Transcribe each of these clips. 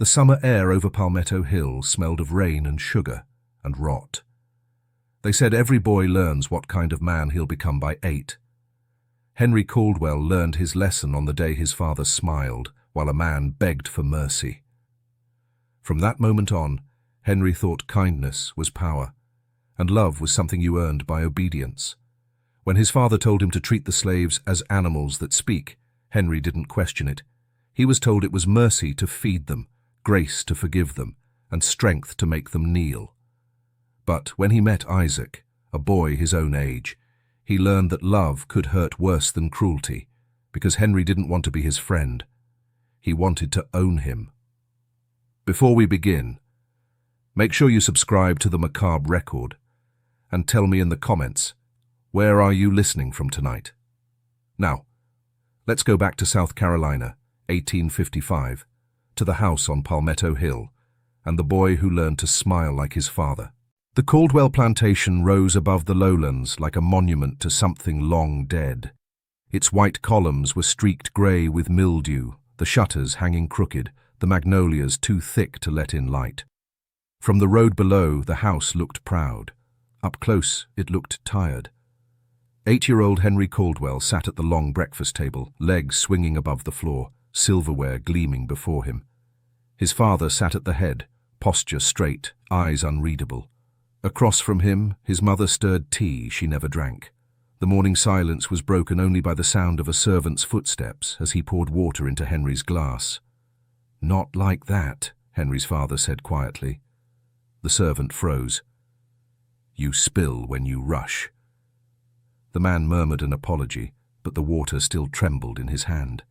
The summer air over Palmetto Hill smelled of rain and sugar and rot. They said every boy learns what kind of man he'll become by 8. Henry Caldwell learned his lesson on the day his father smiled while a man begged for mercy. From that moment on, Henry thought kindness was power, and love was something you earned by obedience. When his father told him to treat the slaves as animals that speak, Henry didn't question it. He was told it was mercy to feed them, grace to forgive them, and strength to make them kneel. But when he met Isaac, a boy his own age, he learned that love could hurt worse than cruelty, because Henry didn't want to be his friend. He wanted to own him. Before we begin, make sure you subscribe to the Macabre Record and tell me in the comments, where are you listening from tonight? Now, let's go back to South Carolina, 1855, to the house on Palmetto Hill, and the boy who learned to smile like his father. The Caldwell plantation rose above the lowlands like a monument to something long dead. Its white columns were streaked grey with mildew, the shutters hanging crooked, the magnolias too thick to let in light. From the road below, the house looked proud. Up close, it looked tired. 8-year-old Henry Caldwell sat at the long breakfast table, legs swinging above the floor, silverware gleaming before him. His father sat at the head, posture straight, eyes unreadable. Across from him, his mother stirred tea she never drank. The morning silence was broken only by the sound of a servant's footsteps as he poured water into Henry's glass. "Not like that," Henry's father said quietly. The servant froze. "You spill when you rush." The man murmured an apology, but the water still trembled in his hand.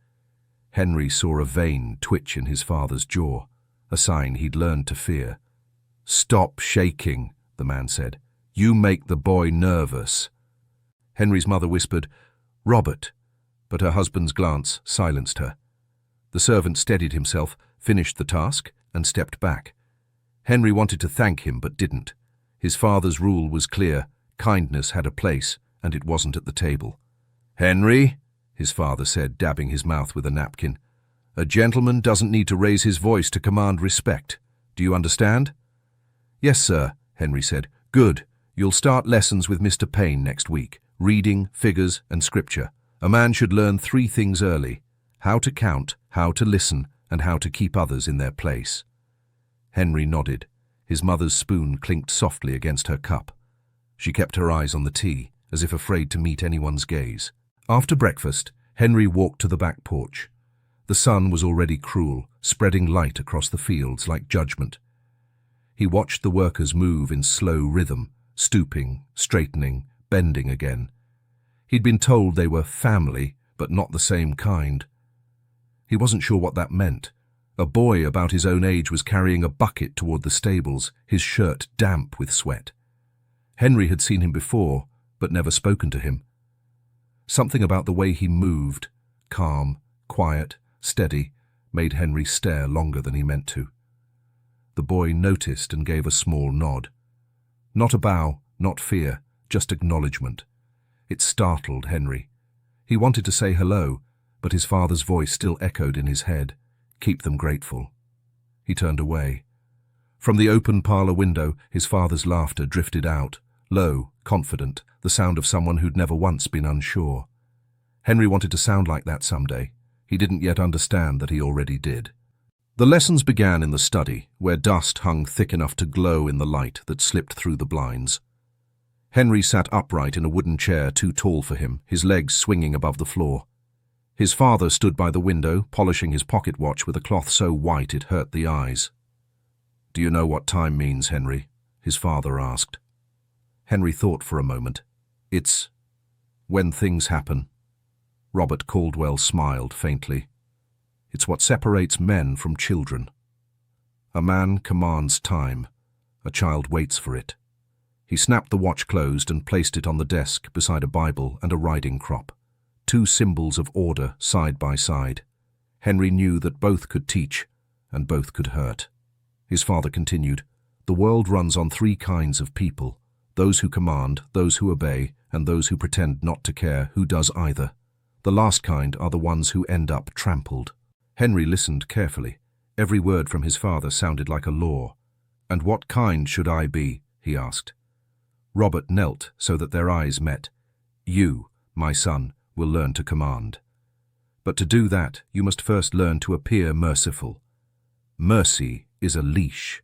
Henry saw a vein twitch in his father's jaw, a sign he'd learned to fear. "Stop shaking," the man said. "You make the boy nervous." Henry's mother whispered, "Robert," but her husband's glance silenced her. The servant steadied himself, finished the task, and stepped back. Henry wanted to thank him, but didn't. His father's rule was clear: kindness had a place, and it wasn't at the table. "Henry," his father said, dabbing his mouth with a napkin, "a gentleman doesn't need to raise his voice to command respect. Do you understand?" "Yes, sir," Henry said. "Good. You'll start lessons with Mr. Payne next week. Reading, figures, and scripture. A man should learn 3 things early: how to count, how to listen, and how to keep others in their place." Henry nodded. His mother's spoon clinked softly against her cup. She kept her eyes on the tea, as if afraid to meet anyone's gaze. After breakfast, Henry walked to the back porch. The sun was already cruel, spreading light across the fields like judgment. He watched the workers move in slow rhythm, stooping, straightening, bending again. He'd been told they were family, but not the same kind. He wasn't sure what that meant. A boy about his own age was carrying a bucket toward the stables, his shirt damp with sweat. Henry had seen him before, but never spoken to him. Something about the way he moved, calm, quiet, steady, made Henry stare longer than he meant to. The boy noticed and gave a small nod. Not a bow, not fear, just acknowledgement. It startled Henry. He wanted to say hello, but his father's voice still echoed in his head. "Keep them grateful." He turned away. From the open parlor window, his father's laughter drifted out, low, confident, the sound of someone who'd never once been unsure. Henry wanted to sound like that someday. He didn't yet understand that he already did. The lessons began in the study, where dust hung thick enough to glow in the light that slipped through the blinds. Henry sat upright in a wooden chair too tall for him, his legs swinging above the floor. His father stood by the window, polishing his pocket watch with a cloth so white it hurt the eyes. "Do you know what time means, Henry?" his father asked. Henry thought for a moment. "It's when things happen." Robert Caldwell smiled faintly. "It's what separates men from children. A man commands time. A child waits for it." He snapped the watch closed and placed it on the desk beside a Bible and a riding crop. 2 symbols of order side by side. Henry knew that both could teach and both could hurt. His father continued, "The world runs on 3 kinds of people: those who command, those who obey, and those who pretend not to care who does either. The last kind are the ones who end up trampled." Henry listened carefully. Every word from his father sounded like a law. "And what kind should I be?" he asked. Robert knelt so that their eyes met. "You, my son, will learn to command. But to do that, you must first learn to appear merciful. Mercy is a leash.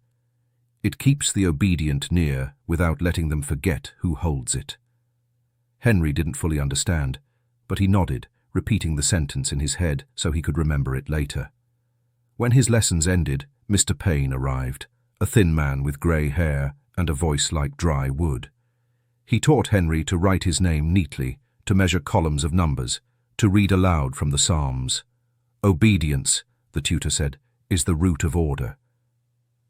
It keeps the obedient near without letting them forget who holds it." Henry didn't fully understand, but he nodded, repeating the sentence in his head so he could remember it later. When his lessons ended, Mr. Payne arrived, a thin man with grey hair and a voice like dry wood. He taught Henry to write his name neatly, to measure columns of numbers, to read aloud from the Psalms. "Obedience," the tutor said, "is the root of order."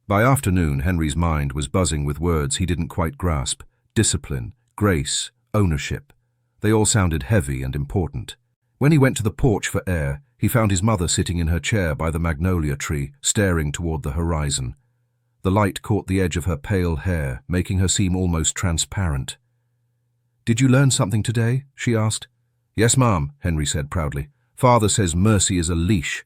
By afternoon, Henry's mind was buzzing with words he didn't quite grasp: discipline, grace, ownership. They all sounded heavy and important. When he went to the porch for air, he found his mother sitting in her chair by the magnolia tree, staring toward the horizon. The light caught the edge of her pale hair, making her seem almost transparent. "Did you learn something today?" she asked. "Yes, Mom," Henry said proudly. "Father says mercy is a leash."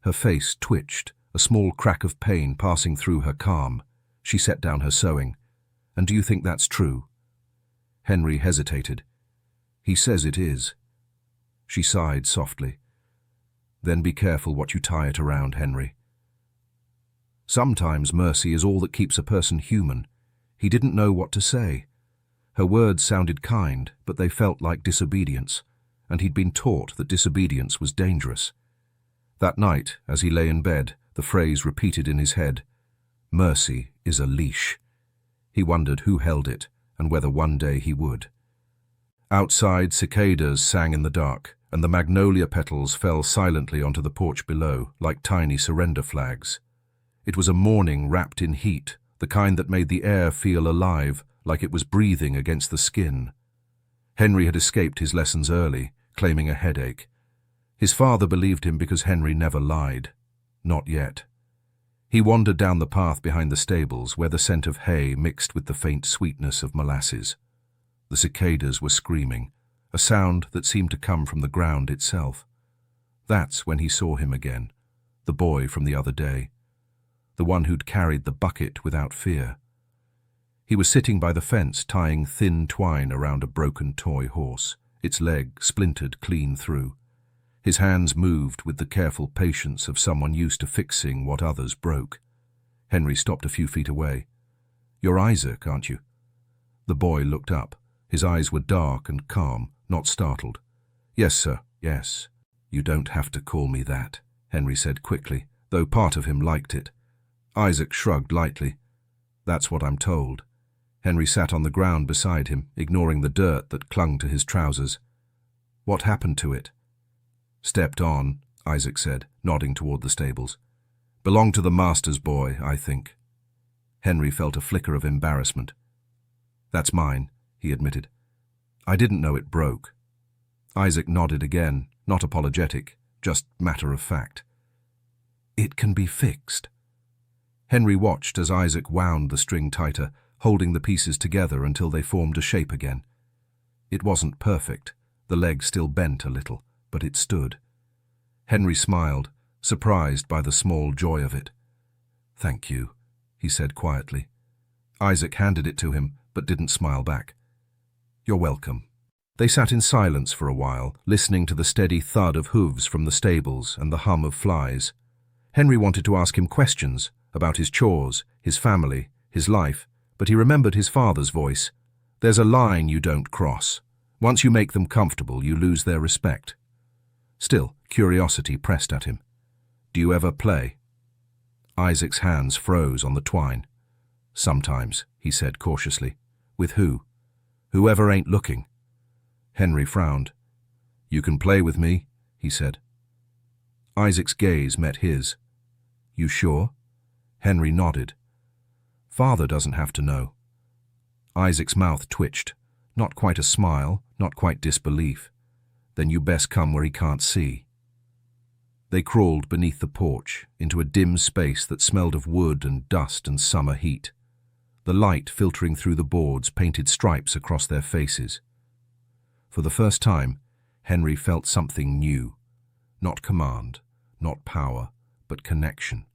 Her face twitched, a small crack of pain passing through her calm. She set down her sewing. "And do you think that's true?" Henry hesitated. "He says it is." She sighed softly. "Then be careful what you tie it around, Henry." Sometimes mercy is all that keeps a person human. He didn't know what to say. Her words sounded kind, but they felt like disobedience, and he'd been taught that disobedience was dangerous. That night, as he lay in bed, the phrase repeated in his head: "Mercy is a leash." He wondered who held it, and whether one day he would. Outside, cicadas sang in the dark, and the magnolia petals fell silently onto the porch below, like tiny surrender flags. It was a morning wrapped in heat, the kind that made the air feel alive, like it was breathing against the skin. Henry had escaped his lessons early, claiming a headache. His father believed him because Henry never lied. Not yet. He wandered down the path behind the stables, where the scent of hay mixed with the faint sweetness of molasses. The cicadas were screaming, a sound that seemed to come from the ground itself. That's when he saw him again, the boy from the other day, the one who'd carried the bucket without fear. He was sitting by the fence, tying thin twine around a broken toy horse, its leg splintered clean through. His hands moved with the careful patience of someone used to fixing what others broke. Henry stopped a few feet away. "You're Isaac, aren't you?" The boy looked up. His eyes were dark and calm, not startled. "Yes, sir, yes." "You don't have to call me that," Henry said quickly, though part of him liked it. Isaac shrugged lightly. "That's what I'm told." Henry sat on the ground beside him, ignoring the dirt that clung to his trousers. "What happened to it?" "Stepped on," Isaac said, nodding toward the stables. "Belonged to the master's boy, I think." Henry felt a flicker of embarrassment. "That's mine," he admitted. "I didn't know it broke." Isaac nodded again, not apologetic, just matter of fact. "It can be fixed." Henry watched as Isaac wound the string tighter, holding the pieces together until they formed a shape again. It wasn't perfect, the leg still bent a little, but it stood. Henry smiled, surprised by the small joy of it. "Thank you," he said quietly. Isaac handed it to him, but didn't smile back. "You're welcome." They sat in silence for a while, listening to the steady thud of hooves from the stables and the hum of flies. Henry wanted to ask him questions about his chores, his family, his life, but he remembered his father's voice. "There's a line you don't cross. Once you make them comfortable, you lose their respect." Still, curiosity pressed at him. "Do you ever play?" Isaac's hands froze on the twine. "Sometimes," he said cautiously. "With who?" "Whoever ain't looking." Henry frowned. "You can play with me," he said. Isaac's gaze met his. "You sure?" Henry nodded. "Father doesn't have to know." Isaac's mouth twitched. Not quite a smile, not quite disbelief. "Then you best come where he can't see." They crawled beneath the porch, into a dim space that smelled of wood and dust and summer heat. The light filtering through the boards painted stripes across their faces. For the first time, Henry felt something new. Not command, not power, but connection.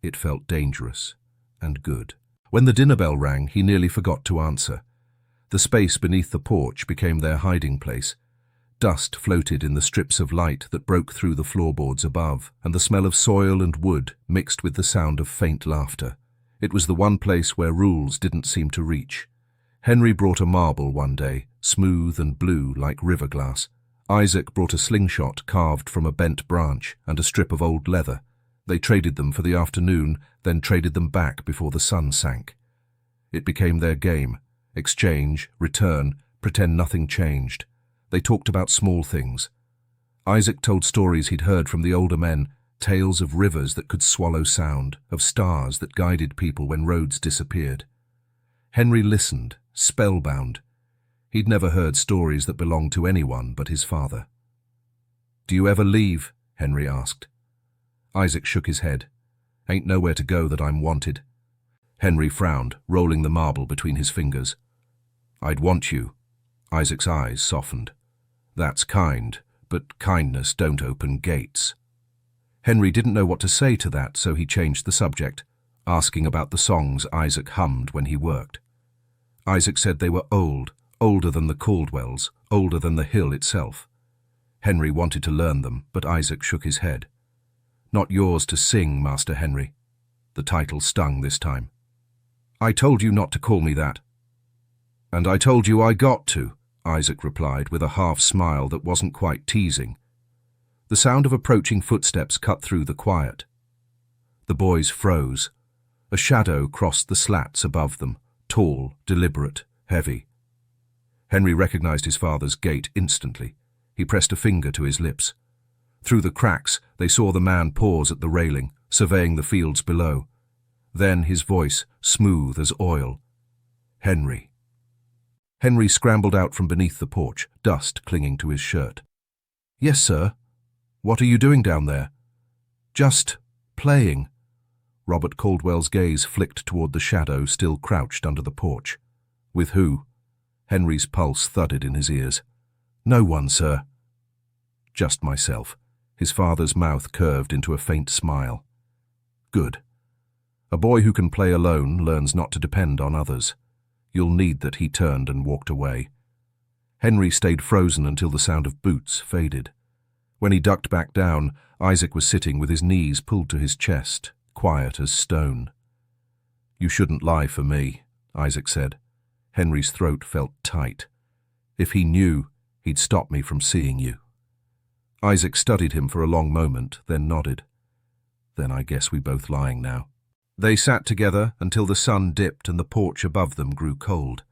It felt dangerous and good. When the dinner bell rang, he nearly forgot to answer. The space beneath the porch became their hiding place. Dust floated in the strips of light that broke through the floorboards above, and the smell of soil and wood mixed with the sound of faint laughter. It was the one place where rules didn't seem to reach. Henry brought a marble one day, smooth and blue like river glass. Isaac brought a slingshot carved from a bent branch and a strip of old leather. They traded them for the afternoon, then traded them back before the sun sank. It became their game. Exchange, return, pretend nothing changed. They talked about small things. Isaac told stories he'd heard from the older men, tales of rivers that could swallow sound, of stars that guided people when roads disappeared. Henry listened, spellbound. He'd never heard stories that belonged to anyone but his father. "Do you ever leave?" Henry asked. Isaac shook his head. "Ain't nowhere to go that I'm wanted." Henry frowned, rolling the marble between his fingers. "I'd want you." Isaac's eyes softened. "That's kind, but kindness don't open gates." Henry didn't know what to say to that, so he changed the subject, asking about the songs Isaac hummed when he worked. Isaac said they were old, older than the Caldwells, older than the hill itself. Henry wanted to learn them, but Isaac shook his head. "Not yours to sing, Master Henry." The title stung this time. "I told you not to call me that." "And I told you I got to," Isaac replied with a half-smile that wasn't quite teasing. The sound of approaching footsteps cut through the quiet. The boys froze. A shadow crossed the slats above them, tall, deliberate, heavy. Henry recognized his father's gait instantly. He pressed a finger to his lips. Through the cracks, they saw the man pause at the railing, surveying the fields below. Then his voice, smooth as oil. "Henry." Henry scrambled out from beneath the porch, dust clinging to his shirt. "Yes, sir. What are you doing down there?" "Just playing." Robert Caldwell's gaze flicked toward the shadow still crouched under the porch. "With who?" Henry's pulse thudded in his ears. "No one, sir." "Just myself." His father's mouth curved into a faint smile. "Good. A boy who can play alone learns not to depend on others. You'll need that." He turned and walked away. Henry stayed frozen until the sound of boots faded. When he ducked back down, Isaac was sitting with his knees pulled to his chest, quiet as stone. "You shouldn't lie for me," Isaac said. Henry's throat felt tight. "If he knew, he'd stop me from seeing you." Isaac studied him for a long moment, then nodded. "Then I guess we both lying now." They sat together until the sun dipped and the porch above them grew cold.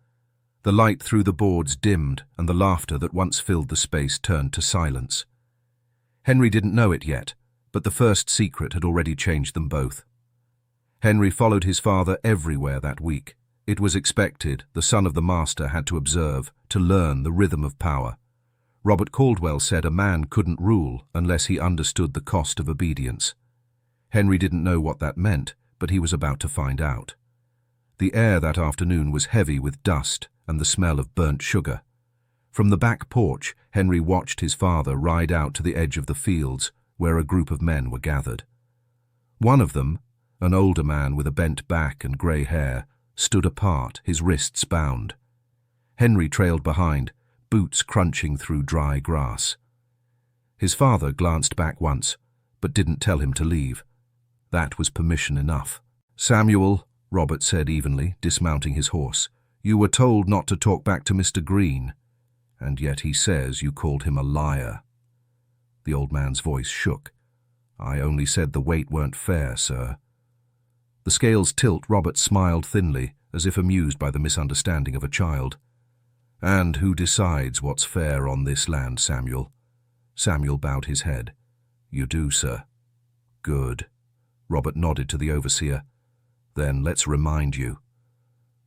The light through the boards dimmed and the laughter that once filled the space turned to silence. Henry didn't know it yet, but the first secret had already changed them both. Henry followed his father everywhere that week. It was expected. The son of the master had to observe, to learn the rhythm of power. Robert Caldwell said a man couldn't rule unless he understood the cost of obedience. Henry didn't know what that meant, but he was about to find out. The air that afternoon was heavy with dust and the smell of burnt sugar. From the back porch, Henry watched his father ride out to the edge of the fields, where a group of men were gathered. One of them, an older man with a bent back and grey hair, stood apart, his wrists bound. Henry trailed behind, boots crunching through dry grass. His father glanced back once, but didn't tell him to leave. That was permission enough. "Samuel," Robert said evenly, dismounting his horse, "you were told not to talk back to Mr. Green, and yet he says you called him a liar." The old man's voice shook. "I only said the weight weren't fair, sir." The scales tilt. Robert smiled thinly, as if amused by the misunderstanding of a child. "And who decides what's fair on this land, Samuel?" Samuel bowed his head. "You do, sir." "Good." Robert nodded to the overseer. "Then let's remind you."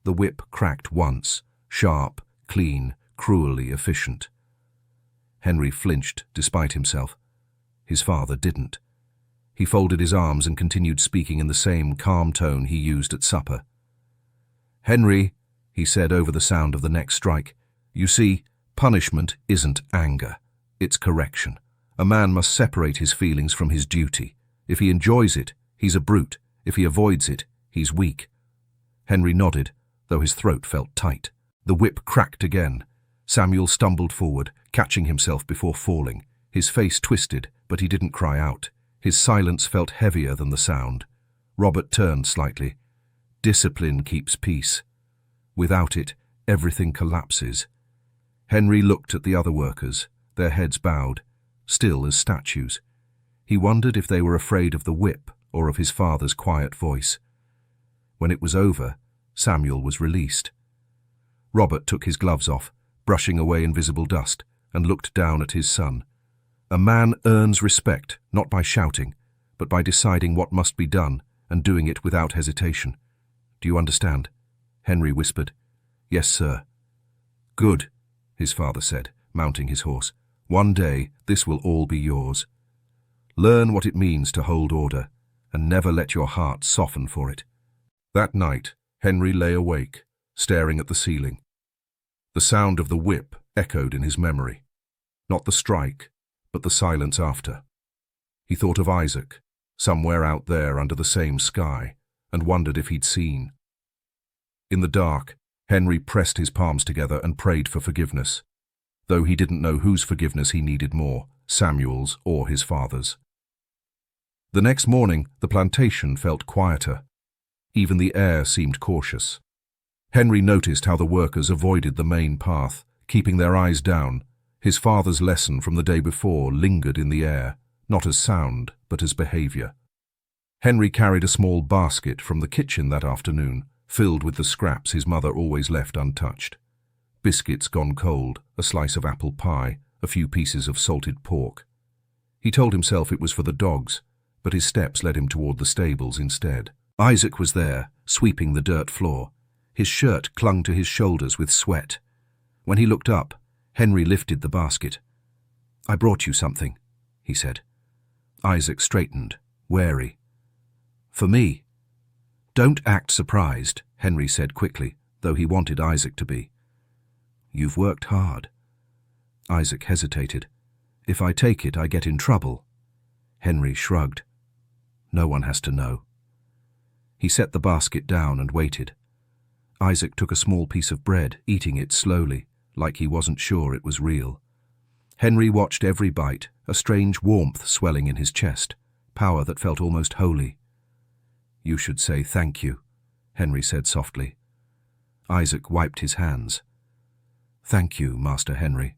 The whip cracked once, sharp, clean, cruelly efficient. Henry flinched, despite himself. His father didn't. He folded his arms and continued speaking in the same calm tone he used at supper. "Henry," he said over the sound of the next strike, "you see, punishment isn't anger. It's correction. A man must separate his feelings from his duty. If he enjoys it, he's a brute. If he avoids it, he's weak. Henry nodded, though his throat felt tight. The whip cracked again. Samuel stumbled forward, catching himself before falling. His face twisted, but he didn't cry out. His silence felt heavier than the sound. Robert turned slightly. Discipline keeps peace. Without it, everything collapses. Henry looked at the other workers, their heads bowed, still as statues. He wondered if they were afraid of the whip or of his father's quiet voice. When it was over, Samuel was released. Robert took his gloves off, brushing away invisible dust, and looked down at his son. A man earns respect, not by shouting, but by deciding what must be done and doing it without hesitation. "Do you understand?" Henry whispered. "Yes, sir." "Good," his father said, mounting his horse. "One day, this will all be yours. Learn what it means to hold order, and never let your heart soften for it." That night, Henry lay awake, staring at the ceiling. The sound of the whip echoed in his memory. Not the strike, but the silence after. He thought of Isaac, somewhere out there under the same sky, and wondered if he'd seen. In the dark, Henry pressed his palms together and prayed for forgiveness, though he didn't know whose forgiveness he needed more, Samuel's or his father's. The next morning, the plantation felt quieter. Even the air seemed cautious. Henry noticed how the workers avoided the main path, keeping their eyes down. His father's lesson from the day before lingered in the air, not as sound, but as behavior. Henry carried a small basket from the kitchen that afternoon, filled with the scraps his mother always left untouched. Biscuits gone cold, a slice of apple pie, a few pieces of salted pork. He told himself it was for the dogs, but his steps led him toward the stables instead. Isaac was there, sweeping the dirt floor. His shirt clung to his shoulders with sweat. When he looked up, Henry lifted the basket. "I brought you something," he said. Isaac straightened, wary. "For me?" "Don't act surprised," Henry said quickly, though he wanted Isaac to be. "You've worked hard." Isaac hesitated. "If I take it, I get in trouble." Henry shrugged. "No one has to know." He set the basket down and waited. Isaac took a small piece of bread, eating it slowly, like he wasn't sure it was real. Henry watched every bite, a strange warmth swelling in his chest, power that felt almost holy. "You should say thank you," Henry said softly. Isaac wiped his hands. "Thank you, Master Henry."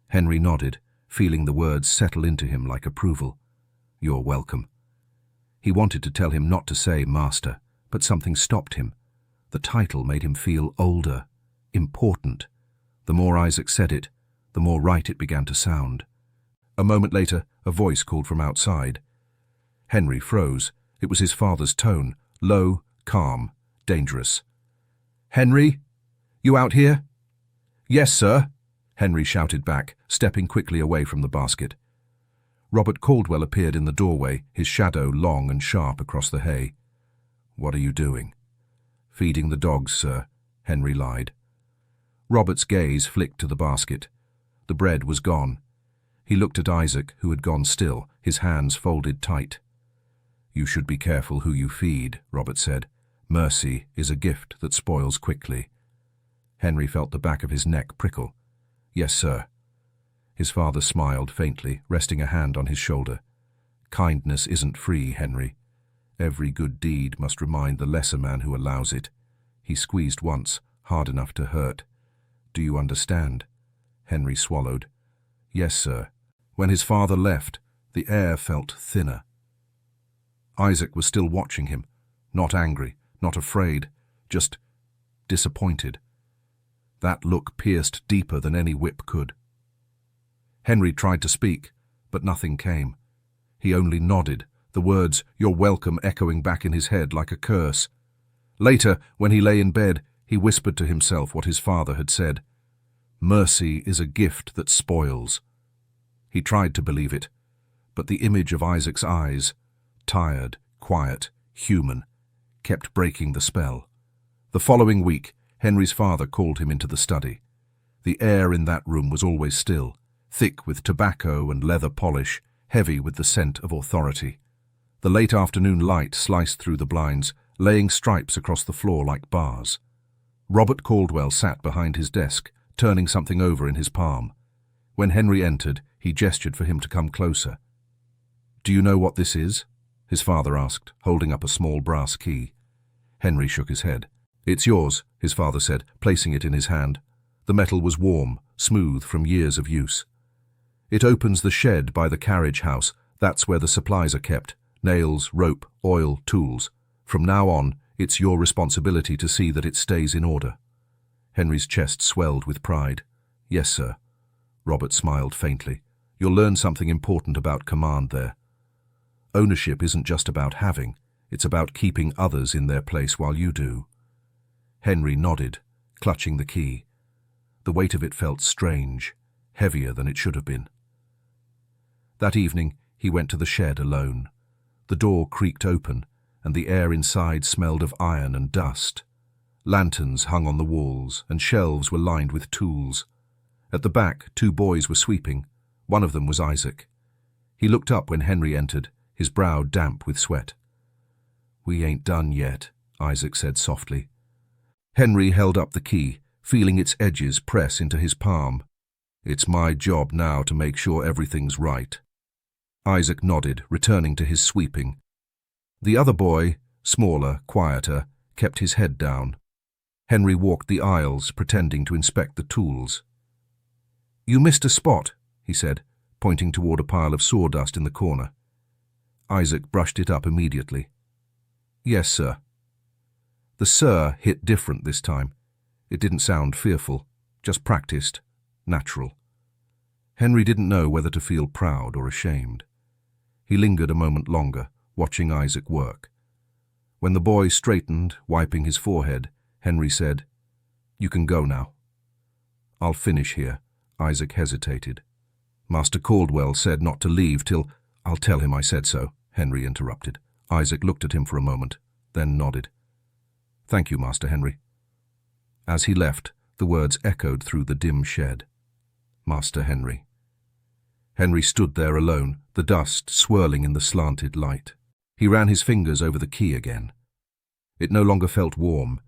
Henry nodded, feeling the words settle into him like approval. "You're welcome." He wanted to tell him not to say Master, but something stopped him. The title made him feel older, important. The more Isaac said it, the more right it began to sound. A moment later, a voice called from outside. Henry froze. It was his father's tone, low, calm, dangerous. "Henry? You out here?" "Yes, sir," Henry shouted back, stepping quickly away from the basket. Robert Caldwell appeared in the doorway, his shadow long and sharp across the hay. "What are you doing?" "Feeding the dogs, sir," Henry lied. Robert's gaze flicked to the basket. The bread was gone. He looked at Isaac, who had gone still, his hands folded tight. "You should be careful who you feed," Robert said. "Mercy is a gift that spoils quickly." Henry felt the back of his neck prickle. "Yes, sir." His father smiled faintly, resting a hand on his shoulder. "Kindness isn't free, Henry. Every good deed must remind the lesser man who allows it." He squeezed once, hard enough to hurt. "Do you understand?" Henry swallowed. "Yes, sir." When his father left, the air felt thinner. Isaac was still watching him, not angry, not afraid, just disappointed. That look pierced deeper than any whip could. Henry tried to speak, but nothing came. He only nodded, the words, "You're welcome," echoing back in his head like a curse. Later, when he lay in bed, he whispered to himself what his father had said. "Mercy is a gift that spoils." He tried to believe it, but the image of Isaac's eyes, tired, quiet, human, kept breaking the spell. The following week, Henry's father called him into the study. The air in that room was always still, thick with tobacco and leather polish, heavy with the scent of authority. The late afternoon light sliced through the blinds, laying stripes across the floor like bars. Robert Caldwell sat behind his desk, turning something over in his palm. When Henry entered, he gestured for him to come closer. "Do you know what this is?" his father asked, holding up a small brass key. Henry shook his head. "It's yours," his father said, placing it in his hand. The metal was warm, smooth from years of use. "It opens the shed by the carriage house. That's where the supplies are kept. Nails, rope, oil, tools. From now on, it's your responsibility to see that it stays in order." Henry's chest swelled with pride. "Yes, sir." Robert smiled faintly. "You'll learn something important about command there. Ownership isn't just about having, it's about keeping others in their place while you do." Henry nodded, clutching the key. The weight of it felt strange, heavier than it should have been. That evening, he went to the shed alone. The door creaked open, and the air inside smelled of iron and dust. Lanterns hung on the walls, and shelves were lined with tools. At the back, 2 boys were sweeping. One of them was Isaac. He looked up when Henry entered, his brow damp with sweat. "We ain't done yet," Isaac said softly. Henry held up the key, feeling its edges press into his palm. "It's my job now to make sure everything's right." Isaac nodded, returning to his sweeping. The other boy, smaller, quieter, kept his head down. Henry walked the aisles, pretending to inspect the tools. "You missed a spot," he said, pointing toward a pile of sawdust in the corner. Isaac brushed it up immediately. "Yes, sir." The "sir" hit different this time. It didn't sound fearful, just practiced, natural. Henry didn't know whether to feel proud or ashamed. He lingered a moment longer, watching Isaac work. When the boy straightened, wiping his forehead, Henry said, "You can go now." "I'll finish here." Isaac hesitated. "Master Caldwell said not to leave till—" "I'll tell him I said so," Henry interrupted. Isaac looked at him for a moment, then nodded. "Thank you, Master Henry." As he left, the words echoed through the dim shed. Master Henry. Henry stood there alone, the dust swirling in the slanted light. He ran his fingers over the key again. It no longer felt warm.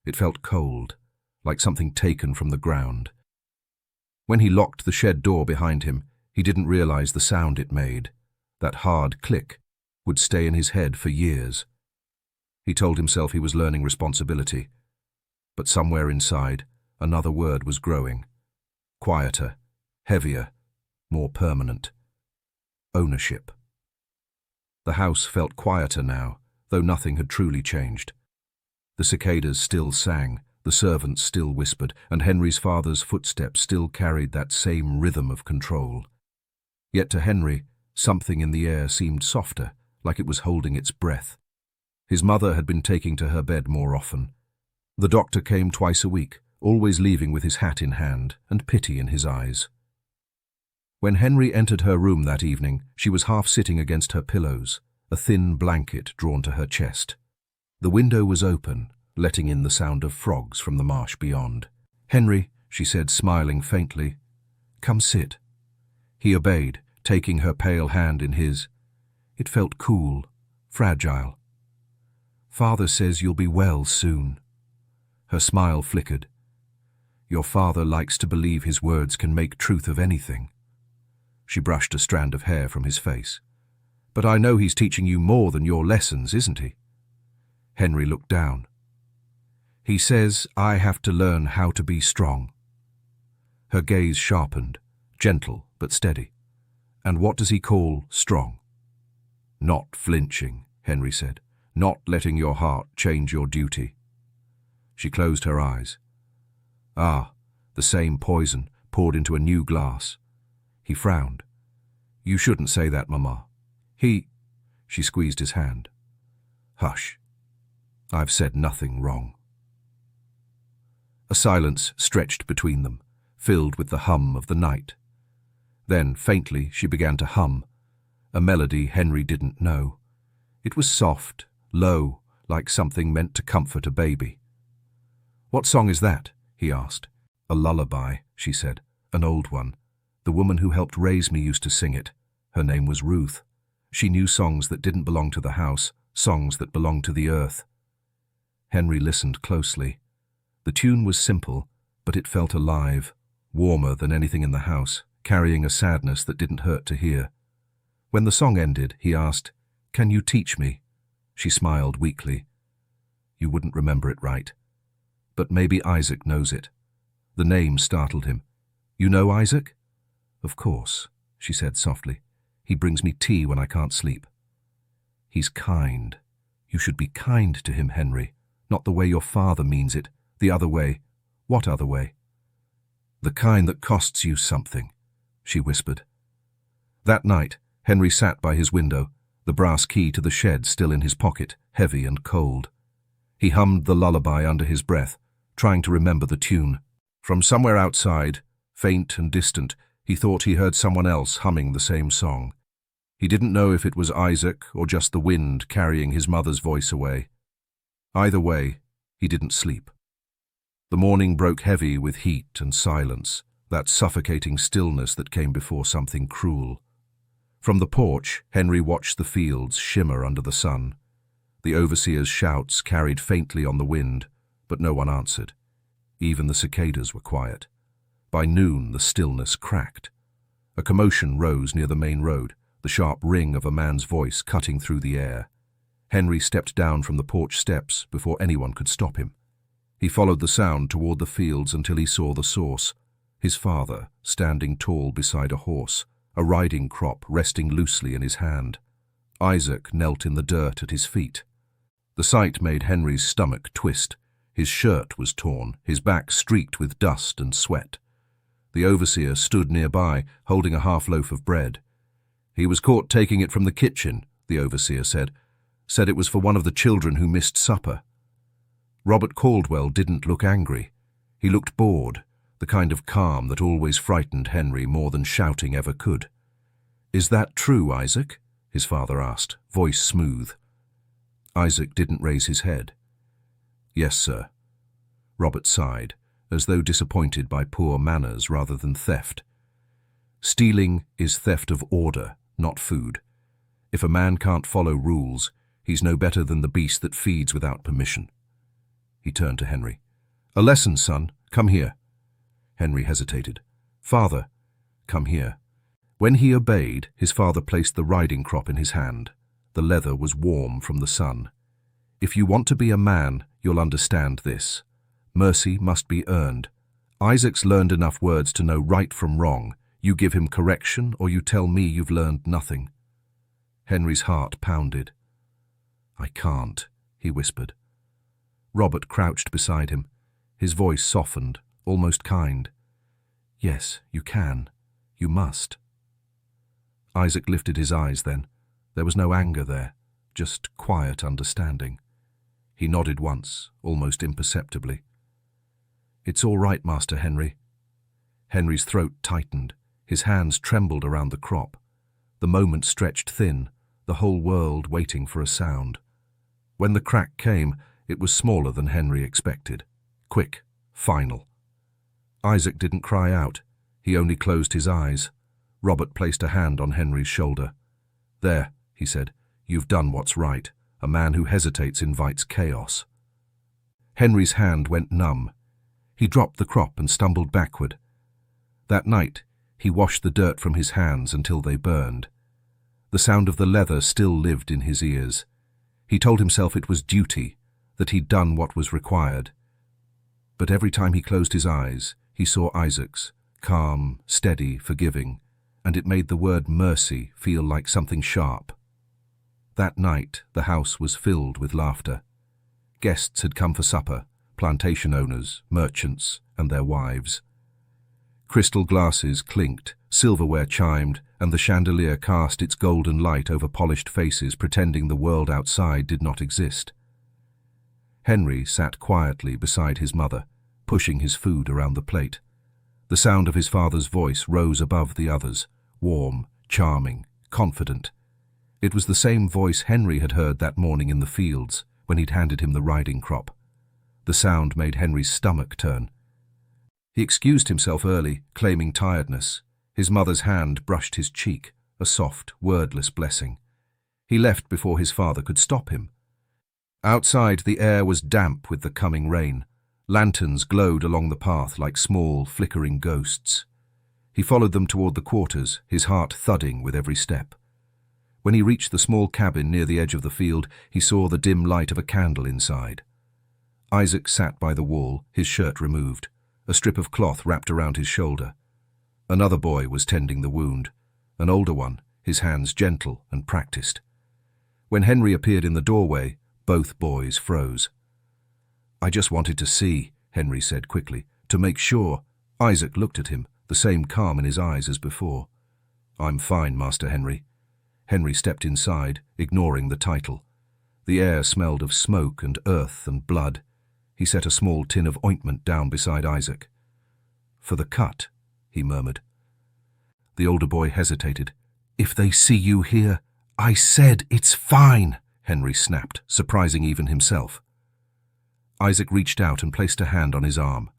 It felt cold, like something taken from the ground. When he locked the shed door behind him, he didn't realize the sound it made. That hard click would stay in his head for years. He told himself he was learning responsibility. But somewhere inside, another word was growing. Quieter, heavier, more permanent. Ownership. The house felt quieter now, though nothing had truly changed. The cicadas still sang, the servants still whispered, and Henry's father's footsteps still carried that same rhythm of control. Yet to Henry, something in the air seemed softer, like it was holding its breath. His mother had been taking to her bed more often. The doctor came twice a week, always leaving with his hat in hand and pity in his eyes. When Henry entered her room that evening, she was half sitting against her pillows, a thin blanket drawn to her chest. The window was open, letting in the sound of frogs from the marsh beyond. "Henry," she said, smiling faintly, "come sit." He obeyed, taking her pale hand in his. It felt cool, fragile. "Father says you'll be well soon." Her smile flickered. "Your father likes to believe his words can make truth of anything." She brushed a strand of hair from his face. "But I know he's teaching you more than your lessons, isn't he?" Henry looked down. "He says I have to learn how to be strong." Her gaze sharpened, gentle but steady. "And what does he call strong?" "Not flinching," Henry said. "Not letting your heart change your duty." She closed her eyes. Ah, the same poison poured into a new glass. He frowned. "You shouldn't say that, Mama. He—" She squeezed his hand. "Hush. I've said nothing wrong." A silence stretched between them, filled with the hum of the night. Then, faintly, she began to hum, a melody Henry didn't know. It was soft, low, like something meant to comfort a baby. "What song is that?" he asked. "A lullaby," she said, "an old one. The woman who helped raise me used to sing it. Her name was Ruth. She knew songs that didn't belong to the house, songs that belonged to the earth. Henry listened closely. The tune was simple, but it felt alive, warmer than anything in the house, carrying a sadness that didn't hurt to hear. When the song ended, he asked, "Can you teach me?" She smiled weakly. "You wouldn't remember it right. But maybe Isaac knows it." The name startled him. "You know Isaac?" "Of course," she said softly. "He brings me tea when I can't sleep." "He's kind. You should be kind to him, Henry. Not the way your father means it. The other way." "What other way?" "The kind that costs you something," she whispered. That night, Henry sat by his window, the brass key to the shed still in his pocket, heavy and cold. He hummed the lullaby under his breath, trying to remember the tune. From somewhere outside, faint and distant, he thought he heard someone else humming the same song. He didn't know if it was Isaac or just the wind carrying his mother's voice away. Either way, he didn't sleep. The morning broke heavy with heat and silence, that suffocating stillness that came before something cruel. From the porch, Henry watched the fields shimmer under the sun. The overseer's shouts carried faintly on the wind, but no one answered. Even the cicadas were quiet. By noon, the stillness cracked. A commotion rose near the main road, the sharp ring of a man's voice cutting through the air. Henry stepped down from the porch steps before anyone could stop him. He followed the sound toward the fields until he saw the source, his father standing tall beside a horse, a riding crop resting loosely in his hand. Isaac knelt in the dirt at his feet. The sight made Henry's stomach twist. His shirt was torn, his back streaked with dust and sweat. The overseer stood nearby, holding a half loaf of bread. "He was caught taking it from the kitchen," the overseer said. "Said it was for one of the children who missed supper." Robert Caldwell didn't look angry. He looked bored, the kind of calm that always frightened Henry more than shouting ever could. "Is that true, Isaac?" his father asked, voice smooth. Isaac didn't raise his head. "Yes, sir." Robert sighed, as though disappointed by poor manners rather than theft. Stealing is theft of order, not food. If a man can't follow rules, he's no better than the beast that feeds without permission. He turned to Henry. "A lesson, son. Come here." Henry hesitated. "Father." "Come here." When he obeyed, his father placed the riding crop in his hand. The leather was warm from the sun. "If you want to be a man, you'll understand this. Mercy must be earned. Isaac's learned enough words to know right from wrong. You give him correction, or you tell me you've learned nothing." Henry's heart pounded. "I can't," he whispered. Robert crouched beside him. His voice softened, almost kind. "Yes, you can. You must." Isaac lifted his eyes then. There was no anger there, just quiet understanding. He nodded once, almost imperceptibly. "It's all right, Master Henry." Henry's throat tightened. His hands trembled around the crop. The moment stretched thin, the whole world waiting for a sound. When the crack came, it was smaller than Henry expected. Quick, final. Isaac didn't cry out. He only closed his eyes. Robert placed a hand on Henry's shoulder. "There," he said, "you've done what's right. A man who hesitates invites chaos." Henry's hand went numb. He dropped the crop and stumbled backward. That night, he washed the dirt from his hands until they burned. The sound of the leather still lived in his ears. He told himself it was duty, that he'd done what was required. But every time he closed his eyes, he saw Isaac's, calm, steady, forgiving, and it made the word mercy feel like something sharp. That night, the house was filled with laughter. Guests had come for supper, plantation owners, merchants, and their wives. Crystal glasses clinked, silverware chimed, and the chandelier cast its golden light over polished faces, pretending the world outside did not exist. Henry sat quietly beside his mother, pushing his food around the plate. The sound of his father's voice rose above the others, warm, charming, confident. It was the same voice Henry had heard that morning in the fields, when he'd handed him the riding crop. The sound made Henry's stomach turn. He excused himself early, claiming tiredness. His mother's hand brushed his cheek, a soft, wordless blessing. He left before his father could stop him. Outside, the air was damp with the coming rain. Lanterns glowed along the path like small, flickering ghosts. He followed them toward the quarters, his heart thudding with every step. When he reached the small cabin near the edge of the field, he saw the dim light of a candle inside. Isaac sat by the wall, his shirt removed, a strip of cloth wrapped around his shoulder. Another boy was tending the wound, an older one, his hands gentle and practiced. When Henry appeared in the doorway, both boys froze. "I just wanted to see," Henry said quickly, "to make sure." Isaac looked at him, the same calm in his eyes as before. "I'm fine, Master Henry." Henry stepped inside, ignoring the title. The air smelled of smoke and earth and blood. He set a small tin of ointment down beside Isaac. "For the cut," he murmured. The older boy hesitated. "If they see you here—" "I said it's fine," Henry snapped, surprising even himself. Isaac reached out and placed a hand on his arm.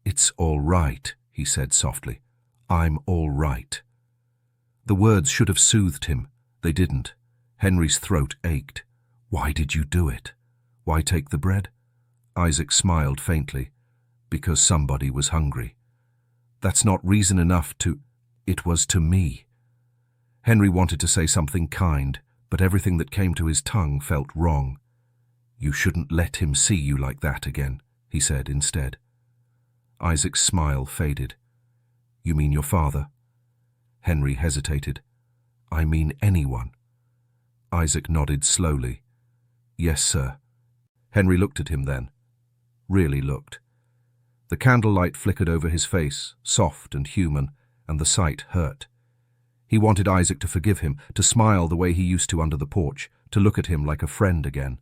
"It's all right," he said softly. "I'm all right." The words should have soothed him. They didn't. Henry's throat ached. "Why did you do it? Why take the bread?" Isaac smiled faintly. "Because somebody was hungry." "That's not reason enough to—" "It was to me." Henry wanted to say something kind, but everything that came to his tongue felt wrong. "You shouldn't let him see you like that again," he said instead. Isaac's smile faded. "You mean your father?" Henry hesitated. "I mean anyone." Isaac nodded slowly. "Yes, sir." Henry looked at him then. Really looked. The candlelight flickered over his face, soft and human, and the sight hurt. He wanted Isaac to forgive him, to smile the way he used to under the porch, to look at him like a friend again.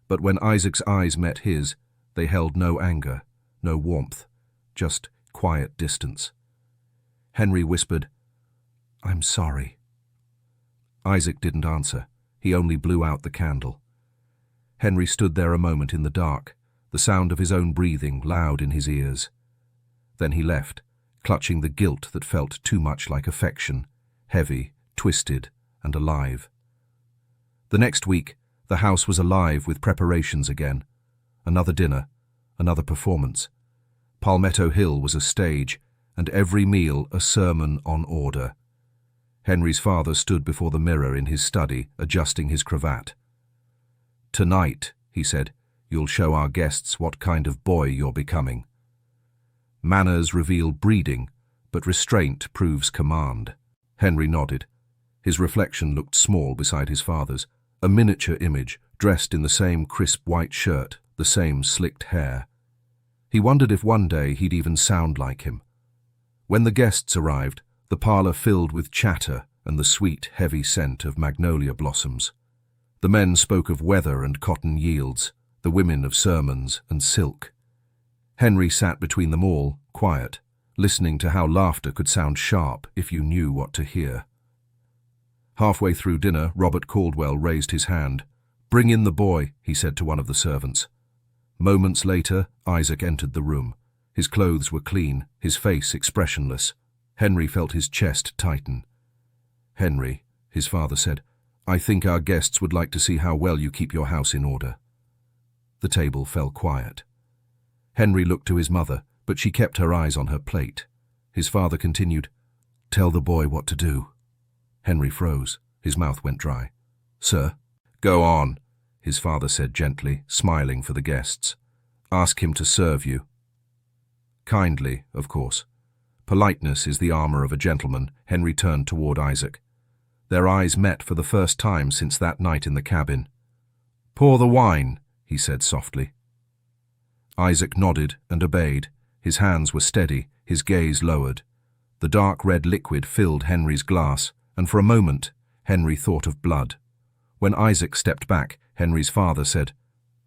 But when Isaac's eyes met his, they held no anger, no warmth, just quiet distance. Henry whispered, "I'm sorry." Isaac didn't answer. He only blew out the candle. Henry stood there a moment in the dark, the sound of his own breathing loud in his ears. Then he left, clutching the guilt that felt too much like affection, heavy, twisted, and alive. The next week, the house was alive with preparations again. Another dinner, another performance. Palmetto Hill was a stage, and every meal a sermon on order. Henry's father stood before the mirror in his study, adjusting his cravat. "Tonight," he said, "you'll show our guests what kind of boy you're becoming. Manners reveal breeding, but restraint proves command." Henry nodded. His reflection looked small beside his father's, a miniature image, dressed in the same crisp white shirt, the same slicked hair. He wondered if one day he'd even sound like him. When the guests arrived, the parlor filled with chatter and the sweet, heavy scent of magnolia blossoms. The men spoke of weather and cotton yields, the women of sermons and silk. Henry sat between them all, quiet, listening to how laughter could sound sharp if you knew what to hear. Halfway through dinner, Robert Caldwell raised his hand. "Bring in the boy," he said to one of the servants. Moments later, Isaac entered the room. His clothes were clean, his face expressionless. Henry felt his chest tighten. "Henry," his father said, "I think our guests would like to see how well you keep your house in order." The table fell quiet. Henry looked to his mother, but she kept her eyes on her plate. His father continued, "Tell the boy what to do." Henry froze. His mouth went dry. "Sir?" "Go on," his father said gently, smiling for the guests. "Ask him to serve you." Kindly, of course. Politeness is the armor of a gentleman. Henry turned toward Isaac. Their eyes met for the first time since that night in the cabin. "Pour the wine," he said softly. Isaac nodded and obeyed. His hands were steady, his gaze lowered. The dark red liquid filled Henry's glass, and for a moment, Henry thought of blood. When Isaac stepped back, Henry's father said,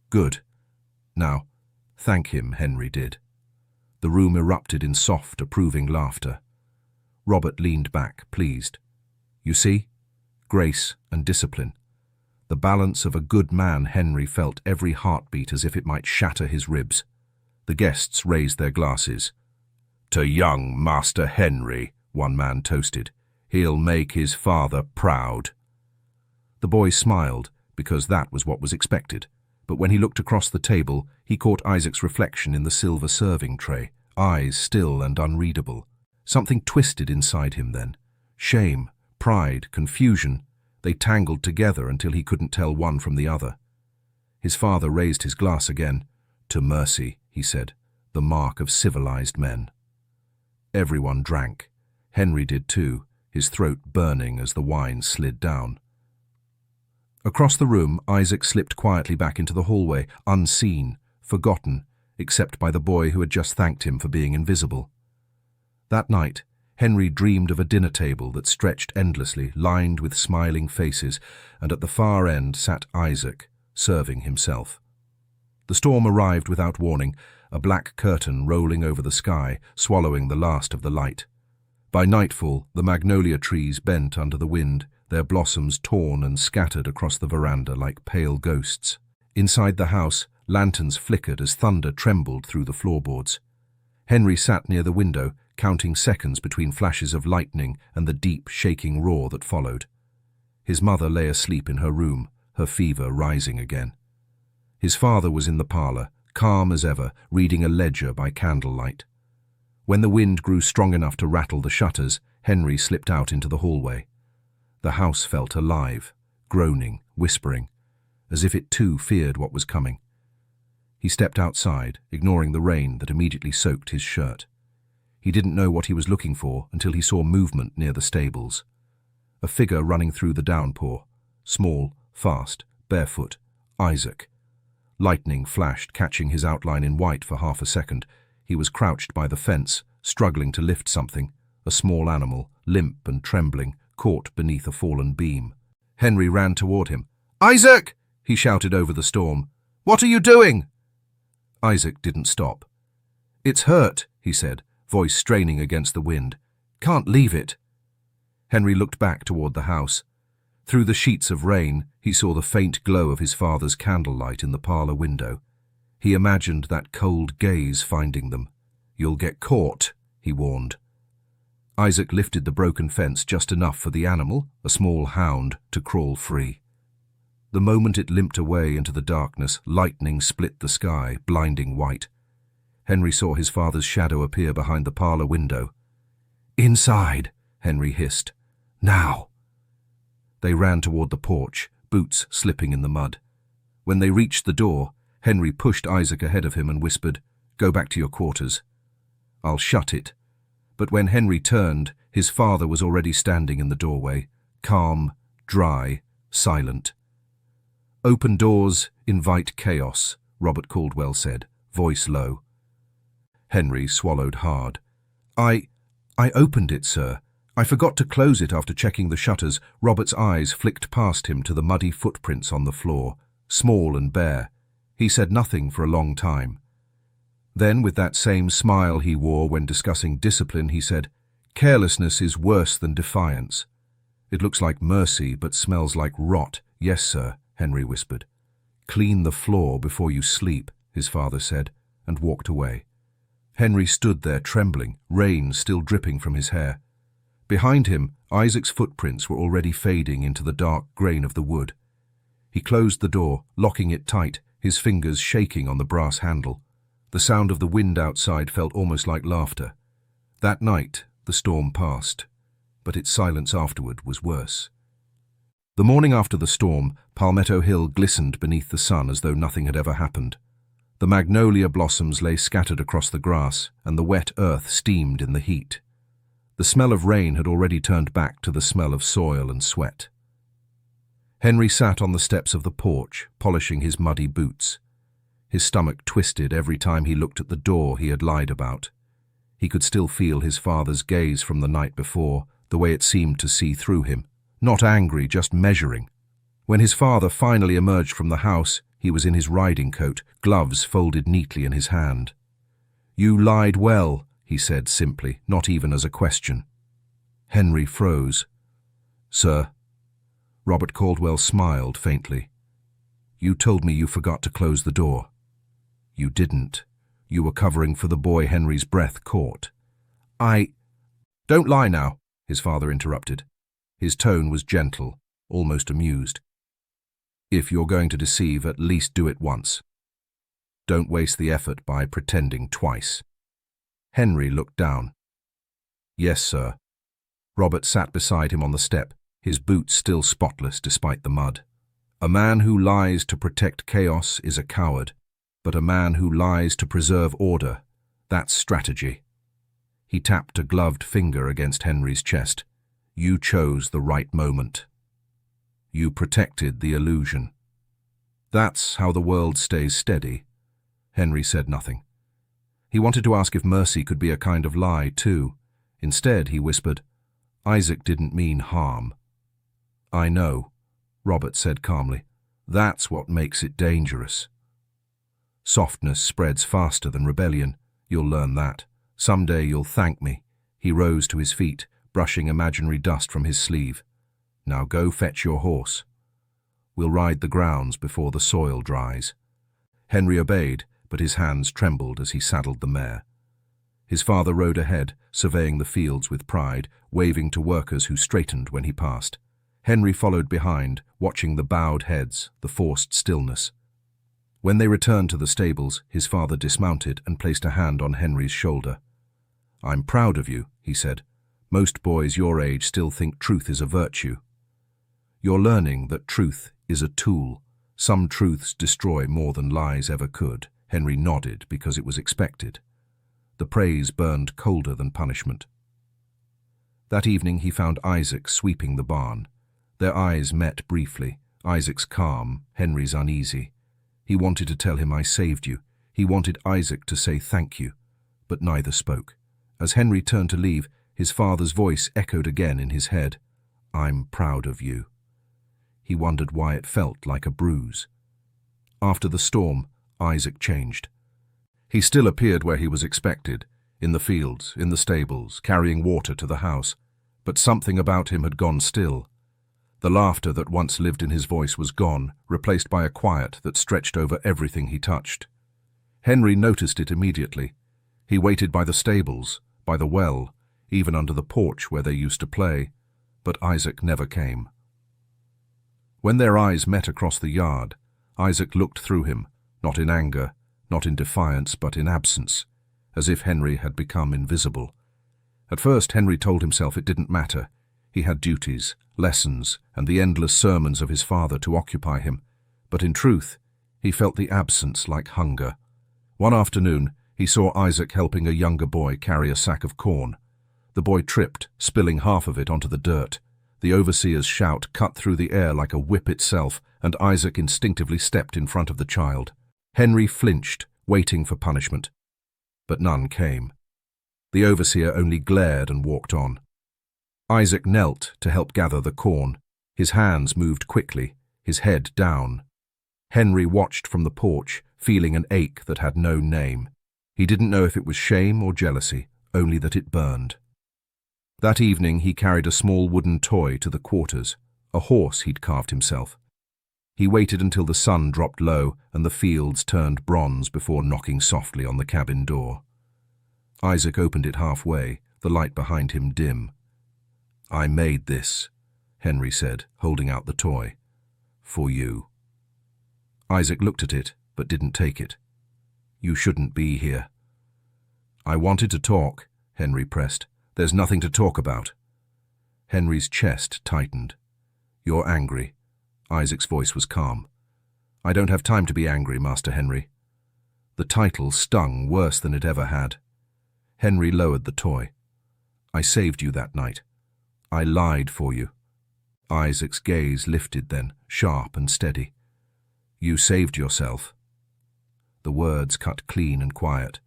"Good. Now, thank him," Henry did. The room erupted in soft, approving laughter. Robert leaned back, pleased. "You see? Grace and discipline. The balance of a good man." Henry felt every heartbeat as if it might shatter his ribs. The guests raised their glasses. "To young Master Henry," one man toasted. "He'll make his father proud." The boy smiled, because that was what was expected. But when he looked across the table, he caught Isaac's reflection in the silver serving tray, eyes still and unreadable. Something twisted inside him then. Shame, pride, confusion. They tangled together until he couldn't tell one from the other. His father raised his glass again. "To mercy," he said, "the mark of civilized men." Everyone drank. Henry did too, his throat burning as the wine slid down. Across the room, Isaac slipped quietly back into the hallway, unseen, forgotten, except by the boy who had just thanked him for being invisible. That night, Henry dreamed of a dinner table that stretched endlessly, lined with smiling faces, and at the far end sat Isaac, serving himself. The storm arrived without warning, a black curtain rolling over the sky, swallowing the last of the light. By nightfall, the magnolia trees bent under the wind, their blossoms torn and scattered across the veranda like pale ghosts. Inside the house, lanterns flickered as thunder trembled through the floorboards. Henry sat near the window, counting seconds between flashes of lightning and the deep, shaking roar that followed. His mother lay asleep in her room, her fever rising again. His father was in the parlor, calm as ever, reading a ledger by candlelight. When the wind grew strong enough to rattle the shutters, Henry slipped out into the hallway. The house felt alive, groaning, whispering, as if it too feared what was coming. He stepped outside, ignoring the rain that immediately soaked his shirt. He didn't know what he was looking for until he saw movement near the stables. A figure running through the downpour, small, fast, barefoot, Isaac. Lightning flashed, catching his outline in white for half a second. He was crouched by the fence, struggling to lift something, a small animal, limp and trembling, caught beneath a fallen beam. Henry ran toward him. "Isaac!" he shouted over the storm. "What are you doing?" Isaac didn't stop. "It's hurt," he said, voice straining against the wind. "Can't leave it." Henry looked back toward the house. Through the sheets of rain, he saw the faint glow of his father's candlelight in the parlor window. He imagined that cold gaze finding them. "You'll get caught," he warned. Isaac lifted the broken fence just enough for the animal, a small hound, to crawl free. The moment it limped away into the darkness, lightning split the sky, blinding white. Henry saw his father's shadow appear behind the parlor window. "Inside," Henry hissed. "Now." They ran toward the porch, boots slipping in the mud. When they reached the door, Henry pushed Isaac ahead of him and whispered, "Go back to your quarters." "I'll shut it." But when Henry turned, his father was already standing in the doorway, calm, dry, silent. "Open doors invite chaos," Robert Caldwell said, voice low. Henry swallowed hard. I opened it, sir. I forgot to close it after checking the shutters." Robert's eyes flicked past him to the muddy footprints on the floor, small and bare. He said nothing for a long time. Then, with that same smile he wore when discussing discipline, he said, "Carelessness is worse than defiance. It looks like mercy, but smells like rot." "Yes, sir," Henry whispered. "Clean the floor before you sleep," his father said, and walked away. Henry stood there trembling, rain still dripping from his hair. Behind him, Isaac's footprints were already fading into the dark grain of the wood. He closed the door, locking it tight, his fingers shaking on the brass handle. The sound of the wind outside felt almost like laughter. That night, the storm passed, but its silence afterward was worse. The morning after the storm, Palmetto Hill glistened beneath the sun as though nothing had ever happened. The magnolia blossoms lay scattered across the grass, and the wet earth steamed in the heat. The smell of rain had already turned back to the smell of soil and sweat. Henry sat on the steps of the porch, polishing his muddy boots. His stomach twisted every time he looked at the door he had lied about. He could still feel his father's gaze from the night before, the way it seemed to see through him. Not angry, just measuring. When his father finally emerged from the house, he was in his riding coat, gloves folded neatly in his hand. "You lied well," he said simply, not even as a question. Henry froze. "Sir?" Robert Caldwell smiled faintly. "You told me you forgot to close the door." "You didn't. You were covering for the boy Henry's breath caught." "Don't lie now," his father interrupted. His tone was gentle, almost amused. If you're going to deceive, at least do it once. Don't waste the effort by pretending twice. Henry looked down. Yes, sir. Robert sat beside him on the step, his boots still spotless despite the mud. A man who lies to protect chaos is a coward, but a man who lies to preserve order, that's strategy. He tapped a gloved finger against Henry's chest. You chose the right moment. You protected the illusion. That's how the world stays steady. Henry said nothing. He wanted to ask if mercy could be a kind of lie, too. Instead, he whispered, Isaac didn't mean harm. I know, Robert said calmly. That's what makes it dangerous. Softness spreads faster than rebellion. You'll learn that. Someday you'll thank me. He rose to his feet, brushing imaginary dust from his sleeve. Now go fetch your horse. We'll ride the grounds before the soil dries. Henry obeyed, but his hands trembled as he saddled the mare. His father rode ahead, surveying the fields with pride, waving to workers who straightened when he passed. Henry followed behind, watching the bowed heads, the forced stillness. When they returned to the stables, his father dismounted and placed a hand on Henry's shoulder. I'm proud of you, he said. Most boys your age still think truth is a virtue. You're learning that truth is a tool. Some truths destroy more than lies ever could. Henry nodded because it was expected. The praise burned colder than punishment. That evening he found Isaac sweeping the barn. Their eyes met briefly, Isaac's calm, Henry's uneasy. He wanted to tell him, I saved you. He wanted Isaac to say thank you, but neither spoke. As Henry turned to leave, his father's voice echoed again in his head. I'm proud of you. He wondered why it felt like a bruise. After the storm, Isaac changed. He still appeared where he was expected, in the fields, in the stables, carrying water to the house, but something about him had gone still. The laughter that once lived in his voice was gone, replaced by a quiet that stretched over everything he touched. Henry noticed it immediately. He waited by the stables, by the well, even under the porch where they used to play, but Isaac never came. When their eyes met across the yard, Isaac looked through him, not in anger, not in defiance, but in absence, as if Henry had become invisible. At first Henry told himself it didn't matter. He had duties, lessons, and the endless sermons of his father to occupy him, but in truth, he felt the absence like hunger. One afternoon, he saw Isaac helping a younger boy carry a sack of corn. The boy tripped, spilling half of it onto the dirt. The overseer's shout cut through the air like a whip itself, and Isaac instinctively stepped in front of the child. Henry flinched, waiting for punishment. But none came. The overseer only glared and walked on. Isaac knelt to help gather the corn. His hands moved quickly, his head down. Henry watched from the porch, feeling an ache that had no name. He didn't know if it was shame or jealousy, only that it burned. That evening he carried a small wooden toy to the quarters, a horse he'd carved himself. He waited until the sun dropped low and the fields turned bronze before knocking softly on the cabin door. Isaac opened it halfway, the light behind him dim. I made this, Henry said, holding out the toy. For you. Isaac looked at it, but didn't take it. You shouldn't be here. I wanted to talk, Henry pressed. There's nothing to talk about. Henry's chest tightened. You're angry. Isaac's voice was calm. I don't have time to be angry, Master Henry. The title stung worse than it ever had. Henry lowered the toy. I saved you that night. I lied for you. Isaac's gaze lifted then, sharp and steady. You saved yourself. The words cut clean and quiet.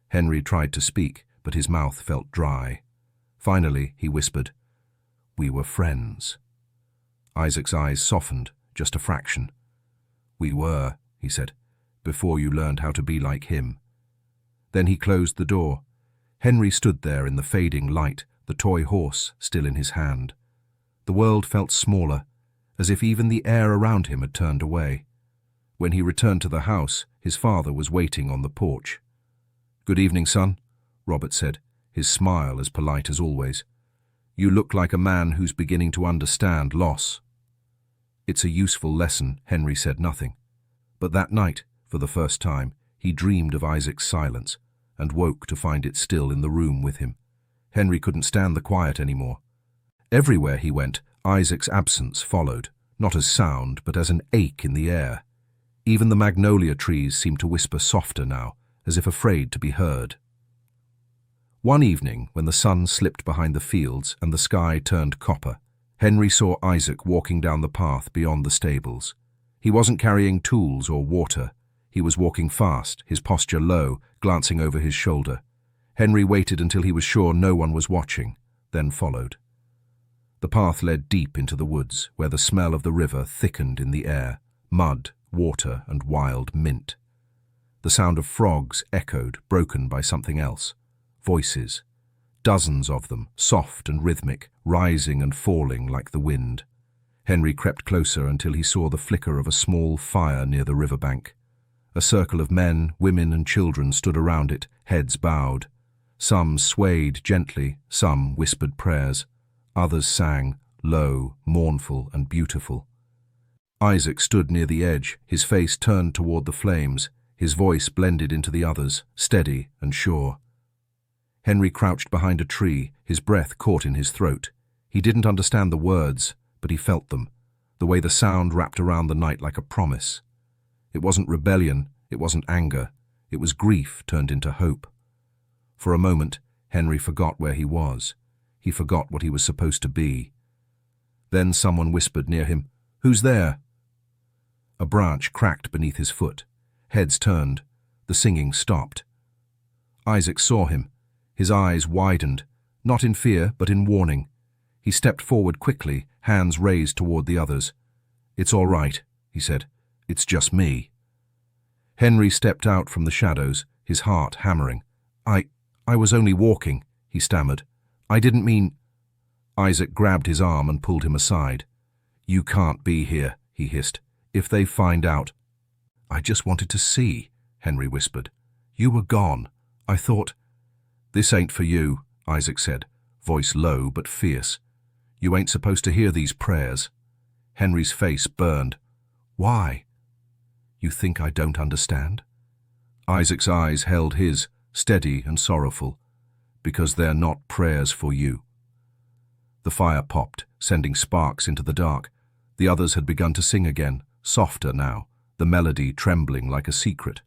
Henry tried to speak, but his mouth felt dry. Finally, he whispered, We were friends. Isaac's eyes softened, just a fraction. We were, he said, before you learned how to be like him. Then he closed the door. Henry stood there in the fading light, the toy horse still in his hand. The world felt smaller, as if even the air around him had turned away. When he returned to the house, his father was waiting on the porch. Good evening, son, Robert said, his smile as polite as always. You look like a man who's beginning to understand loss. It's a useful lesson, Henry said nothing. But that night, for the first time, he dreamed of Isaac's silence, and woke to find it still in the room with him. Henry couldn't stand the quiet anymore. Everywhere he went, Isaac's absence followed, not as sound, but as an ache in the air. Even the magnolia trees seemed to whisper softer now, as if afraid to be heard. One evening, when the sun slipped behind the fields and the sky turned copper, Henry saw Isaac walking down the path beyond the stables. He wasn't carrying tools or water. He was walking fast, his posture low, glancing over his shoulder. Henry waited until he was sure no one was watching, then followed. The path led deep into the woods, where the smell of the river thickened in the air, mud, water, and wild mint. The sound of frogs echoed, broken by something else. Voices. Dozens of them, soft and rhythmic, rising and falling like the wind. Henry crept closer until he saw the flicker of a small fire near the riverbank. A circle of men, women, and children stood around it, heads bowed. Some swayed gently, some whispered prayers. Others sang, low, mournful, and beautiful. Isaac stood near the edge, his face turned toward the flames, his voice blended into the others, steady and sure. Henry crouched behind a tree, his breath caught in his throat. He didn't understand the words, but he felt them, the way the sound wrapped around the night like a promise. It wasn't rebellion, it wasn't anger, it was grief turned into hope. For a moment, Henry forgot where he was. He forgot what he was supposed to be. Then someone whispered near him, "Who's there?" A branch cracked beneath his foot. Heads turned. The singing stopped. Isaac saw him. His eyes widened, not in fear, but in warning. He stepped forward quickly, hands raised toward the others. "It's all right," he said. "It's just me." Henry stepped out from the shadows, his heart hammering. I was only walking," he stammered. "I didn't mean—" Isaac grabbed his arm and pulled him aside. "You can't be here," he hissed. "If they find out—" "I just wanted to see," Henry whispered. "You were gone. I thought—" "This ain't for you," Isaac said, voice low but fierce. "You ain't supposed to hear these prayers." Henry's face burned. "Why?" "You think I don't understand?" Isaac's eyes held his, steady and sorrowful. "Because they're not prayers for you." The fire popped, sending sparks into the dark. The others had begun to sing again, softer now, the melody trembling like a secret.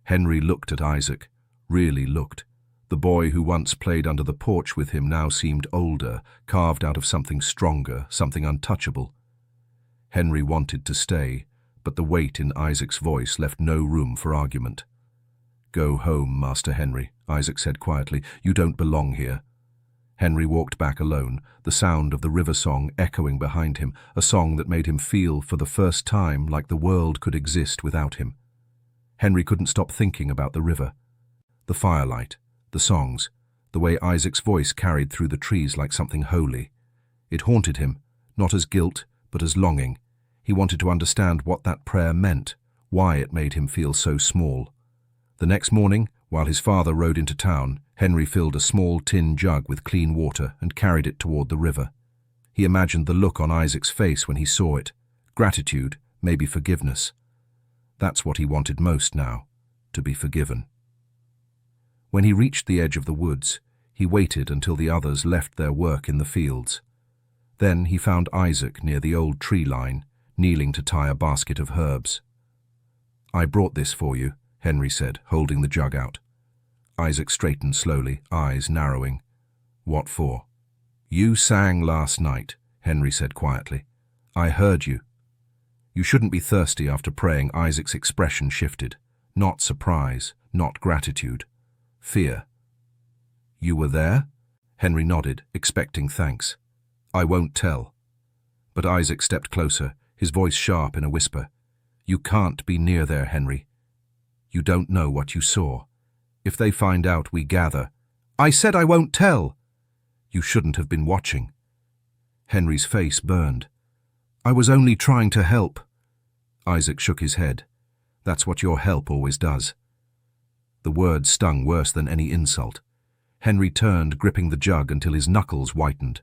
Henry looked at Isaac, really looked. The boy who once played under the porch with him now seemed older, carved out of something stronger, something untouchable. Henry wanted to stay, but the weight in Isaac's voice left no room for argument. "Go home, Master Henry," Isaac said quietly. "You don't belong here." Henry walked back alone, the sound of the river song echoing behind him, a song that made him feel for the first time like the world could exist without him. Henry couldn't stop thinking about the river. The firelight, the songs, the way Isaac's voice carried through the trees like something holy. It haunted him, not as guilt, but as longing. He wanted to understand what that prayer meant, why it made him feel so small. The next morning, while his father rode into town, Henry filled a small tin jug with clean water and carried it toward the river. He imagined the look on Isaac's face when he saw it. Gratitude, maybe forgiveness. That's what he wanted most now, to be forgiven. When he reached the edge of the woods, he waited until the others left their work in the fields. Then he found Isaac near the old tree line, kneeling to tie a basket of herbs. "I brought this for you," Henry said, holding the jug out. Isaac straightened slowly, eyes narrowing. "What for?" "You sang last night," Henry said quietly. "I heard you." "You shouldn't be thirsty after praying." Isaac's expression shifted. Not surprise, not gratitude. Fear. "You were there?" Henry nodded, expecting thanks. "I won't tell." But Isaac stepped closer, his voice sharp in a whisper. "You can't be near there, Henry. You don't know what you saw. If they find out, we gather—" "I said I won't tell!" "You shouldn't have been watching." Henry's face burned. "I was only trying to help." Isaac shook his head. "That's what your help always does." The words stung worse than any insult. Henry turned, gripping the jug until his knuckles whitened.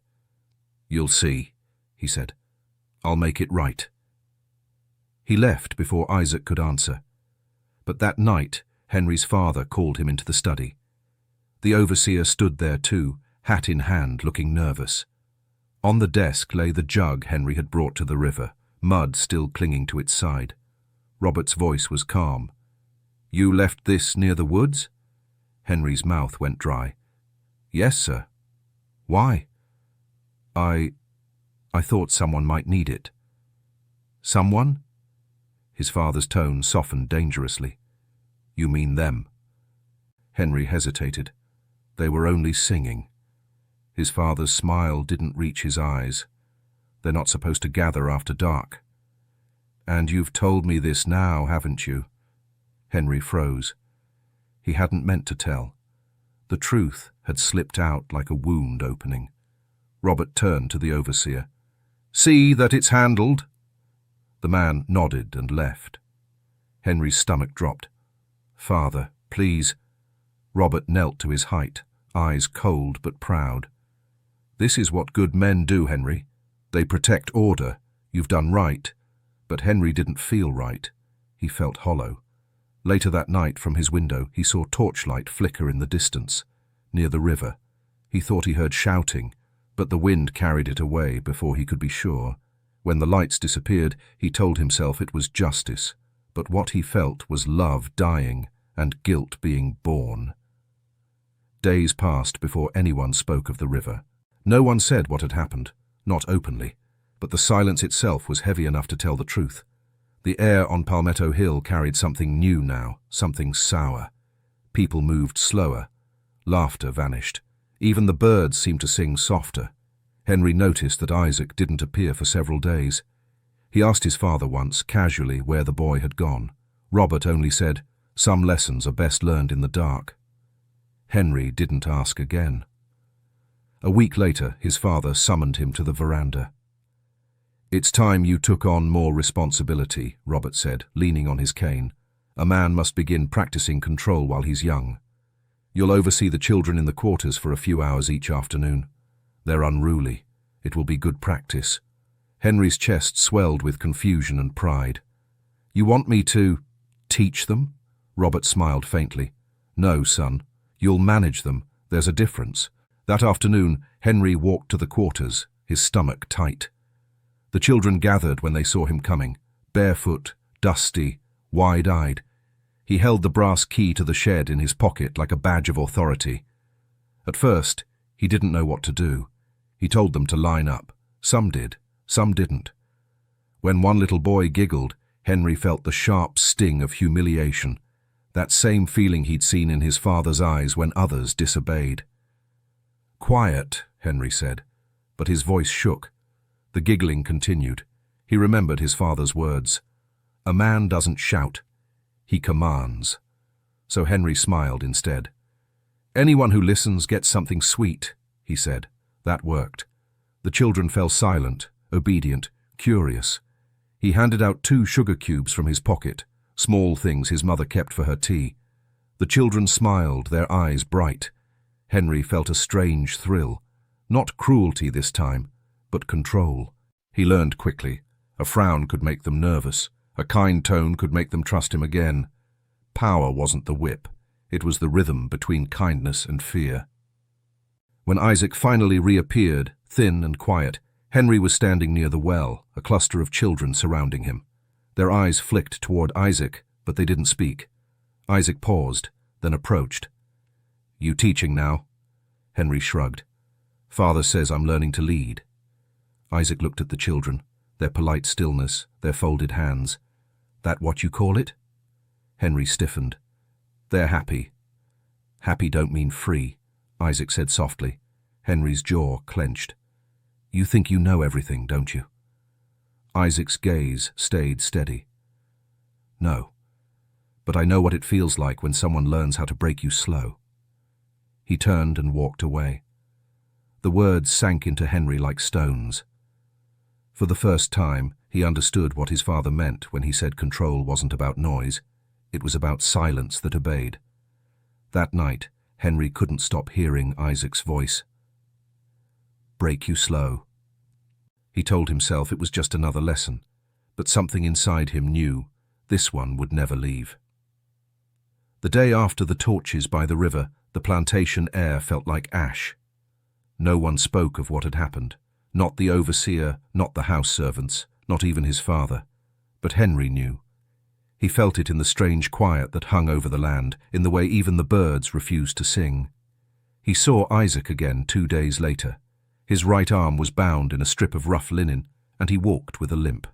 "You'll see," he said. "I'll make it right. He left before Isaac could answer. But that night, Henry's father called him into the study. The overseer stood there too, hat in hand, looking nervous. On the desk lay the jug Henry had brought to the river, mud still clinging to its side. Robert's voice was calm. "You left this near the woods?" Henry's mouth went dry. "Yes, sir." "Why?" I thought someone might need it." "Someone?" His father's tone softened dangerously. "You mean them?" Henry hesitated. They were only singing. His father's smile didn't reach his eyes. "They're not supposed to gather after dark." "And you've told me this now, haven't you?" Henry froze. He hadn't meant to tell. The truth had slipped out like a wound opening. Robert turned to the overseer. "See that it's handled?" The man nodded and left. Henry's stomach dropped. "Father, please." Robert knelt to his height, eyes cold but proud. "This is what good men do, Henry. They protect order. You've done right." But Henry didn't feel right. He felt hollow. Later that night, from his window, he saw torchlight flicker in the distance, near the river. He thought he heard shouting, but the wind carried it away before he could be sure. When the lights disappeared, he told himself it was justice, but what he felt was love dying and guilt being born. Days passed before anyone spoke of the river. No one said what had happened, not openly, but the silence itself was heavy enough to tell the truth. The air on Palmetto Hill carried something new now, something sour. People moved slower. Laughter vanished. Even the birds seemed to sing softer. Henry noticed that Isaac didn't appear for several days. He asked his father once, casually, where the boy had gone. Robert only said, "Some lessons are best learned in the dark." Henry didn't ask again. A week later, his father summoned him to the veranda. "It's time you took on more responsibility," Robert said, leaning on his cane. "A man must begin practicing control while he's young. You'll oversee the children in the quarters for a few hours each afternoon. They're unruly. It will be good practice." Henry's chest swelled with confusion and pride. "You want me to teach them?" Robert smiled faintly. "No, son. You'll manage them. There's a difference." That afternoon, Henry walked to the quarters, his stomach tight. The children gathered when they saw him coming, barefoot, dusty, wide-eyed. He held the brass key to the shed in his pocket like a badge of authority. At first, he didn't know what to do. He told them to line up. Some did, some didn't. When one little boy giggled, Henry felt the sharp sting of humiliation, that same feeling he'd seen in his father's eyes when others disobeyed. "Quiet," Henry said, but his voice shook. The giggling continued. He remembered his father's words. "A man doesn't shout. He commands." So Henry smiled instead. "Anyone who listens gets something sweet," he said. That worked. The children fell silent, obedient, curious. He handed out 2 sugar cubes from his pocket, small things his mother kept for her tea. The children smiled, their eyes bright. Henry felt a strange thrill. Not cruelty this time, but control. He learned quickly. A frown could make them nervous. A kind tone could make them trust him again. Power wasn't the whip. It was the rhythm between kindness and fear. When Isaac finally reappeared, thin and quiet, Henry was standing near the well, a cluster of children surrounding him. Their eyes flicked toward Isaac, but they didn't speak. Isaac paused, then approached. "You teaching now?" Henry shrugged. "Father says I'm learning to lead." Isaac looked at the children, their polite stillness, their folded hands. "That what you call it?" Henry stiffened. "They're happy." "Happy don't mean free," Isaac said softly. Henry's jaw clenched. "You think you know everything, don't you?" Isaac's gaze stayed steady. "No, but I know what it feels like when someone learns how to break you slow." He turned and walked away. The words sank into Henry like stones. For the first time, he understood what his father meant when he said control wasn't about noise. It was about silence that obeyed. That night, Henry couldn't stop hearing Isaac's voice. "Break you slow." He told himself it was just another lesson, but something inside him knew this one would never leave. The day after the torches by the river, the plantation air felt like ash. No one spoke of what had happened, not the overseer, not the house servants, not even his father. But Henry knew. He felt it in the strange quiet that hung over the land, in the way even the birds refused to sing. He saw Isaac again 2 days later. His right arm was bound in a strip of rough linen, and he walked with a limp.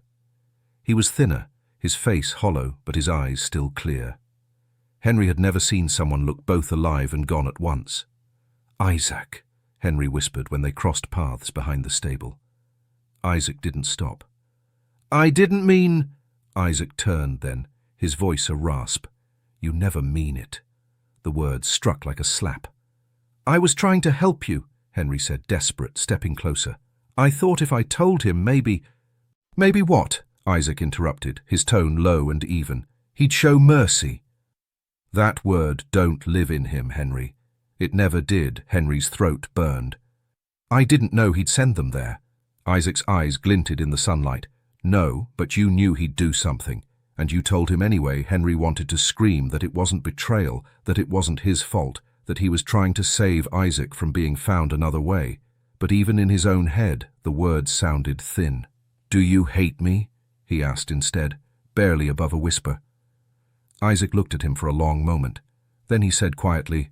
He was thinner, his face hollow, but his eyes still clear. Henry had never seen someone look both alive and gone at once. "Isaac," Henry whispered when they crossed paths behind the stable. Isaac didn't stop. "I didn't mean—" Isaac turned then, his voice a rasp. "You never mean it." The words struck like a slap. "I was trying to help you," Henry said, desperate, stepping closer. "I thought if I told him, maybe—" "Maybe what?" Isaac interrupted, his tone low and even. "He'd show mercy." That word don't live in him, Henry. It never did. Henry's throat burned. "I didn't know he'd send them there." Isaac's eyes glinted in the sunlight. "No, but you knew he'd do something. And you told him anyway." Henry wanted to scream that it wasn't betrayal, that it wasn't his fault, that he was trying to save Isaac from being found another way. But even in his own head, the words sounded thin. "Do you hate me?" he asked instead, barely above a whisper. Isaac looked at him for a long moment. Then he said quietly,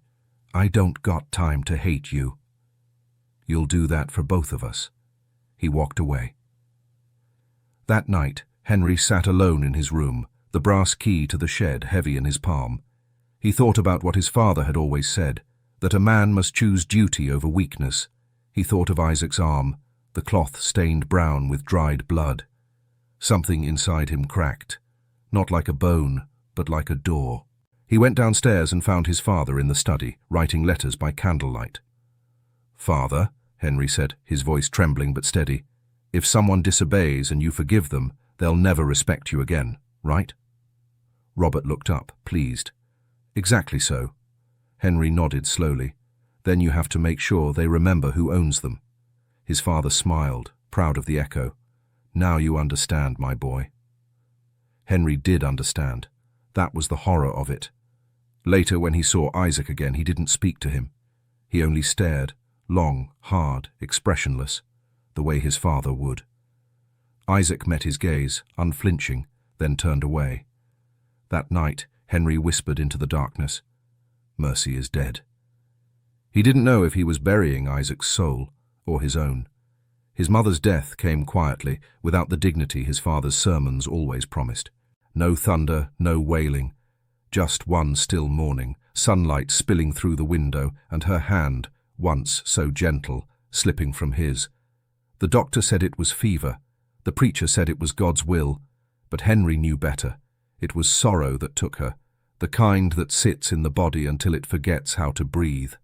"I don't got time to hate you." "You'll do that for both of us." He walked away. That night, Henry sat alone in his room, the brass key to the shed heavy in his palm. He thought about what his father had always said, that a man must choose duty over weakness. He thought of Isaac's arm, the cloth stained brown with dried blood. Something inside him cracked, not like a bone, but like a door. He went downstairs and found his father in the study, writing letters by candlelight. "Father," Henry said, his voice trembling but steady, "if someone disobeys and you forgive them, they'll never respect you again, right?" Robert looked up, pleased. "Exactly so." Henry nodded slowly. "Then you have to make sure they remember who owns them." His father smiled, proud of the echo. "Now you understand, my boy." Henry did understand. That was the horror of it. Later, when he saw Isaac again, he didn't speak to him. He only stared, long, hard, expressionless, the way his father would. Isaac met his gaze, unflinching, then turned away. That night, Henry whispered into the darkness, "Mercy is dead." He didn't know if he was burying Isaac's soul or his own. His mother's death came quietly, without the dignity his father's sermons always promised. No thunder, no wailing, just one still morning, sunlight spilling through the window, and her hand, once so gentle, slipping from his. The doctor said it was fever. The preacher said it was God's will. But Henry knew better. It was sorrow that took her, the kind that sits in the body until it forgets how to breathe.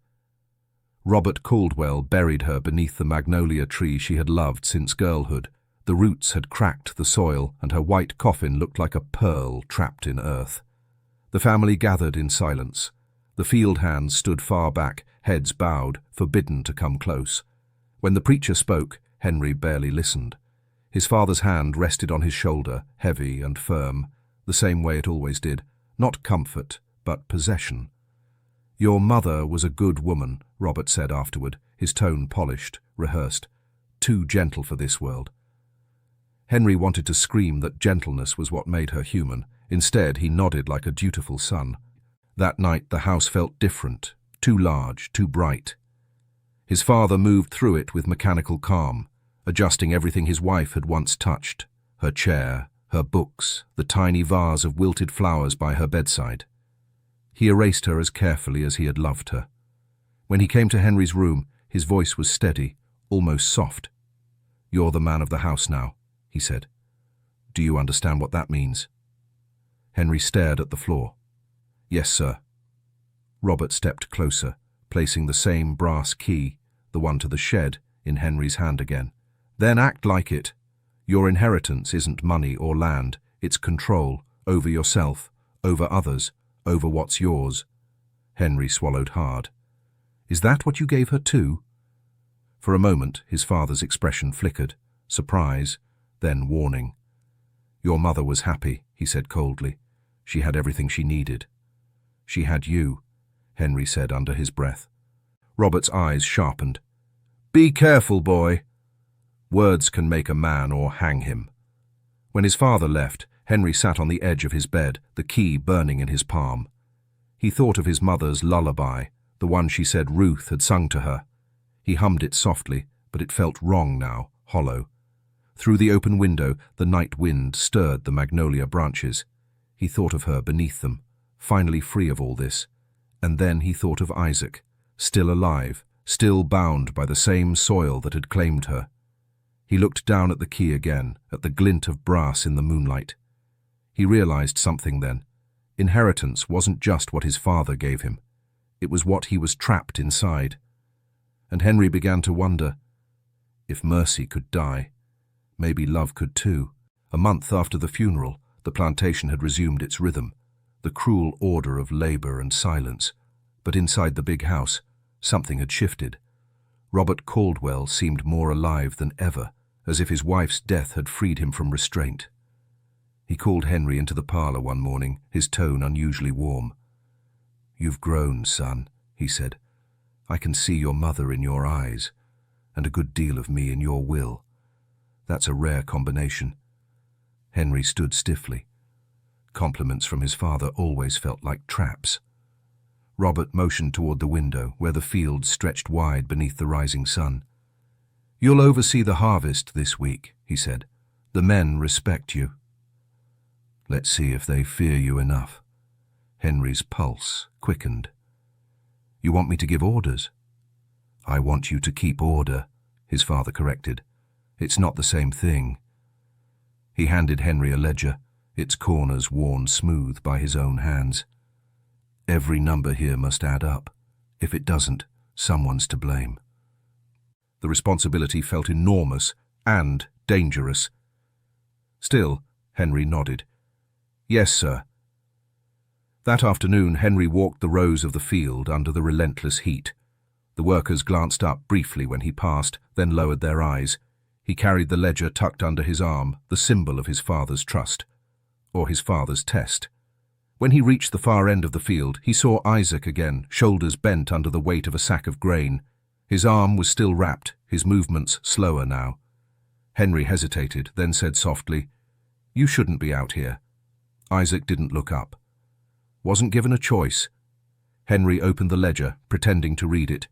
Robert Caldwell buried her beneath the magnolia tree she had loved since girlhood. The roots had cracked the soil, and her white coffin looked like a pearl trapped in earth. The family gathered in silence. The field hands stood far back, heads bowed, forbidden to come close. When the preacher spoke, Henry barely listened. His father's hand rested on his shoulder, heavy and firm, the same way it always did, not comfort, but possession. "Your mother was a good woman," Robert said afterward, his tone polished, rehearsed, "too gentle for this world." Henry wanted to scream that gentleness was what made her human. Instead, he nodded like a dutiful son. That night, the house felt different, too large, too bright. His father moved through it with mechanical calm, adjusting everything his wife had once touched, her chair, her books, the tiny vase of wilted flowers by her bedside. He erased her as carefully as he had loved her. When he came to Henry's room, his voice was steady, almost soft. "You're the man of the house now," he said. "Do you understand what that means?" Henry stared at the floor. "Yes, sir." Robert stepped closer, placing the same brass key, the one to the shed, in Henry's hand again. "Then act like it. Your inheritance isn't money or land, it's control, over yourself, over others, over what's yours." Henry swallowed hard. "Is that what you gave her too?" For a moment, his father's expression flickered, surprise, then warning. Your mother was happy, he said coldly. She had everything she needed. She had you, Henry said under his breath. Robert's eyes sharpened. Be careful, boy. Words can make a man or hang him. When his father left, Henry sat on the edge of his bed, the key burning in his palm. He thought of his mother's lullaby, the one she said Ruth had sung to her. He hummed it softly, but it felt wrong now, hollow. Through the open window, the night wind stirred the magnolia branches. He thought of her beneath them, finally free of all this. And then he thought of Isaac, still alive, still bound by the same soil that had claimed her. He looked down at the key again, at the glint of brass in the moonlight. He realized something then. Inheritance wasn't just what his father gave him. It was what he was trapped inside. And Henry began to wonder, if Mercy could die, maybe love could too. A month after the funeral, the plantation had resumed its rhythm, the cruel order of labor and silence. But inside the big house, something had shifted. Robert Caldwell seemed more alive than ever, as if his wife's death had freed him from restraint. He called Henry into the parlor one morning, his tone unusually warm. You've grown, son, he said. I can see your mother in your eyes, and a good deal of me in your will. That's a rare combination. Henry stood stiffly. Compliments from his father always felt like traps. Robert motioned toward the window, where the fields stretched wide beneath the rising sun. You'll oversee the harvest this week, he said. The men respect you. Let's see if they fear you enough. Henry's pulse quickened. You want me to give orders? I want you to keep order, his father corrected. It's not the same thing. He handed Henry a ledger, its corners worn smooth by his own hands. Every number here must add up. If it doesn't, someone's to blame. The responsibility felt enormous and dangerous. Still, Henry nodded. Yes, sir. That afternoon, Henry walked the rows of the field under the relentless heat. The workers glanced up briefly when he passed, then lowered their eyes. He carried the ledger tucked under his arm, the symbol of his father's trust, or his father's test. When he reached the far end of the field, he saw Isaac again, shoulders bent under the weight of a sack of grain. His arm was still wrapped, his movements slower now. Henry hesitated, then said softly, You shouldn't be out here. Isaac didn't look up. Wasn't given a choice. Henry opened the ledger, pretending to read it.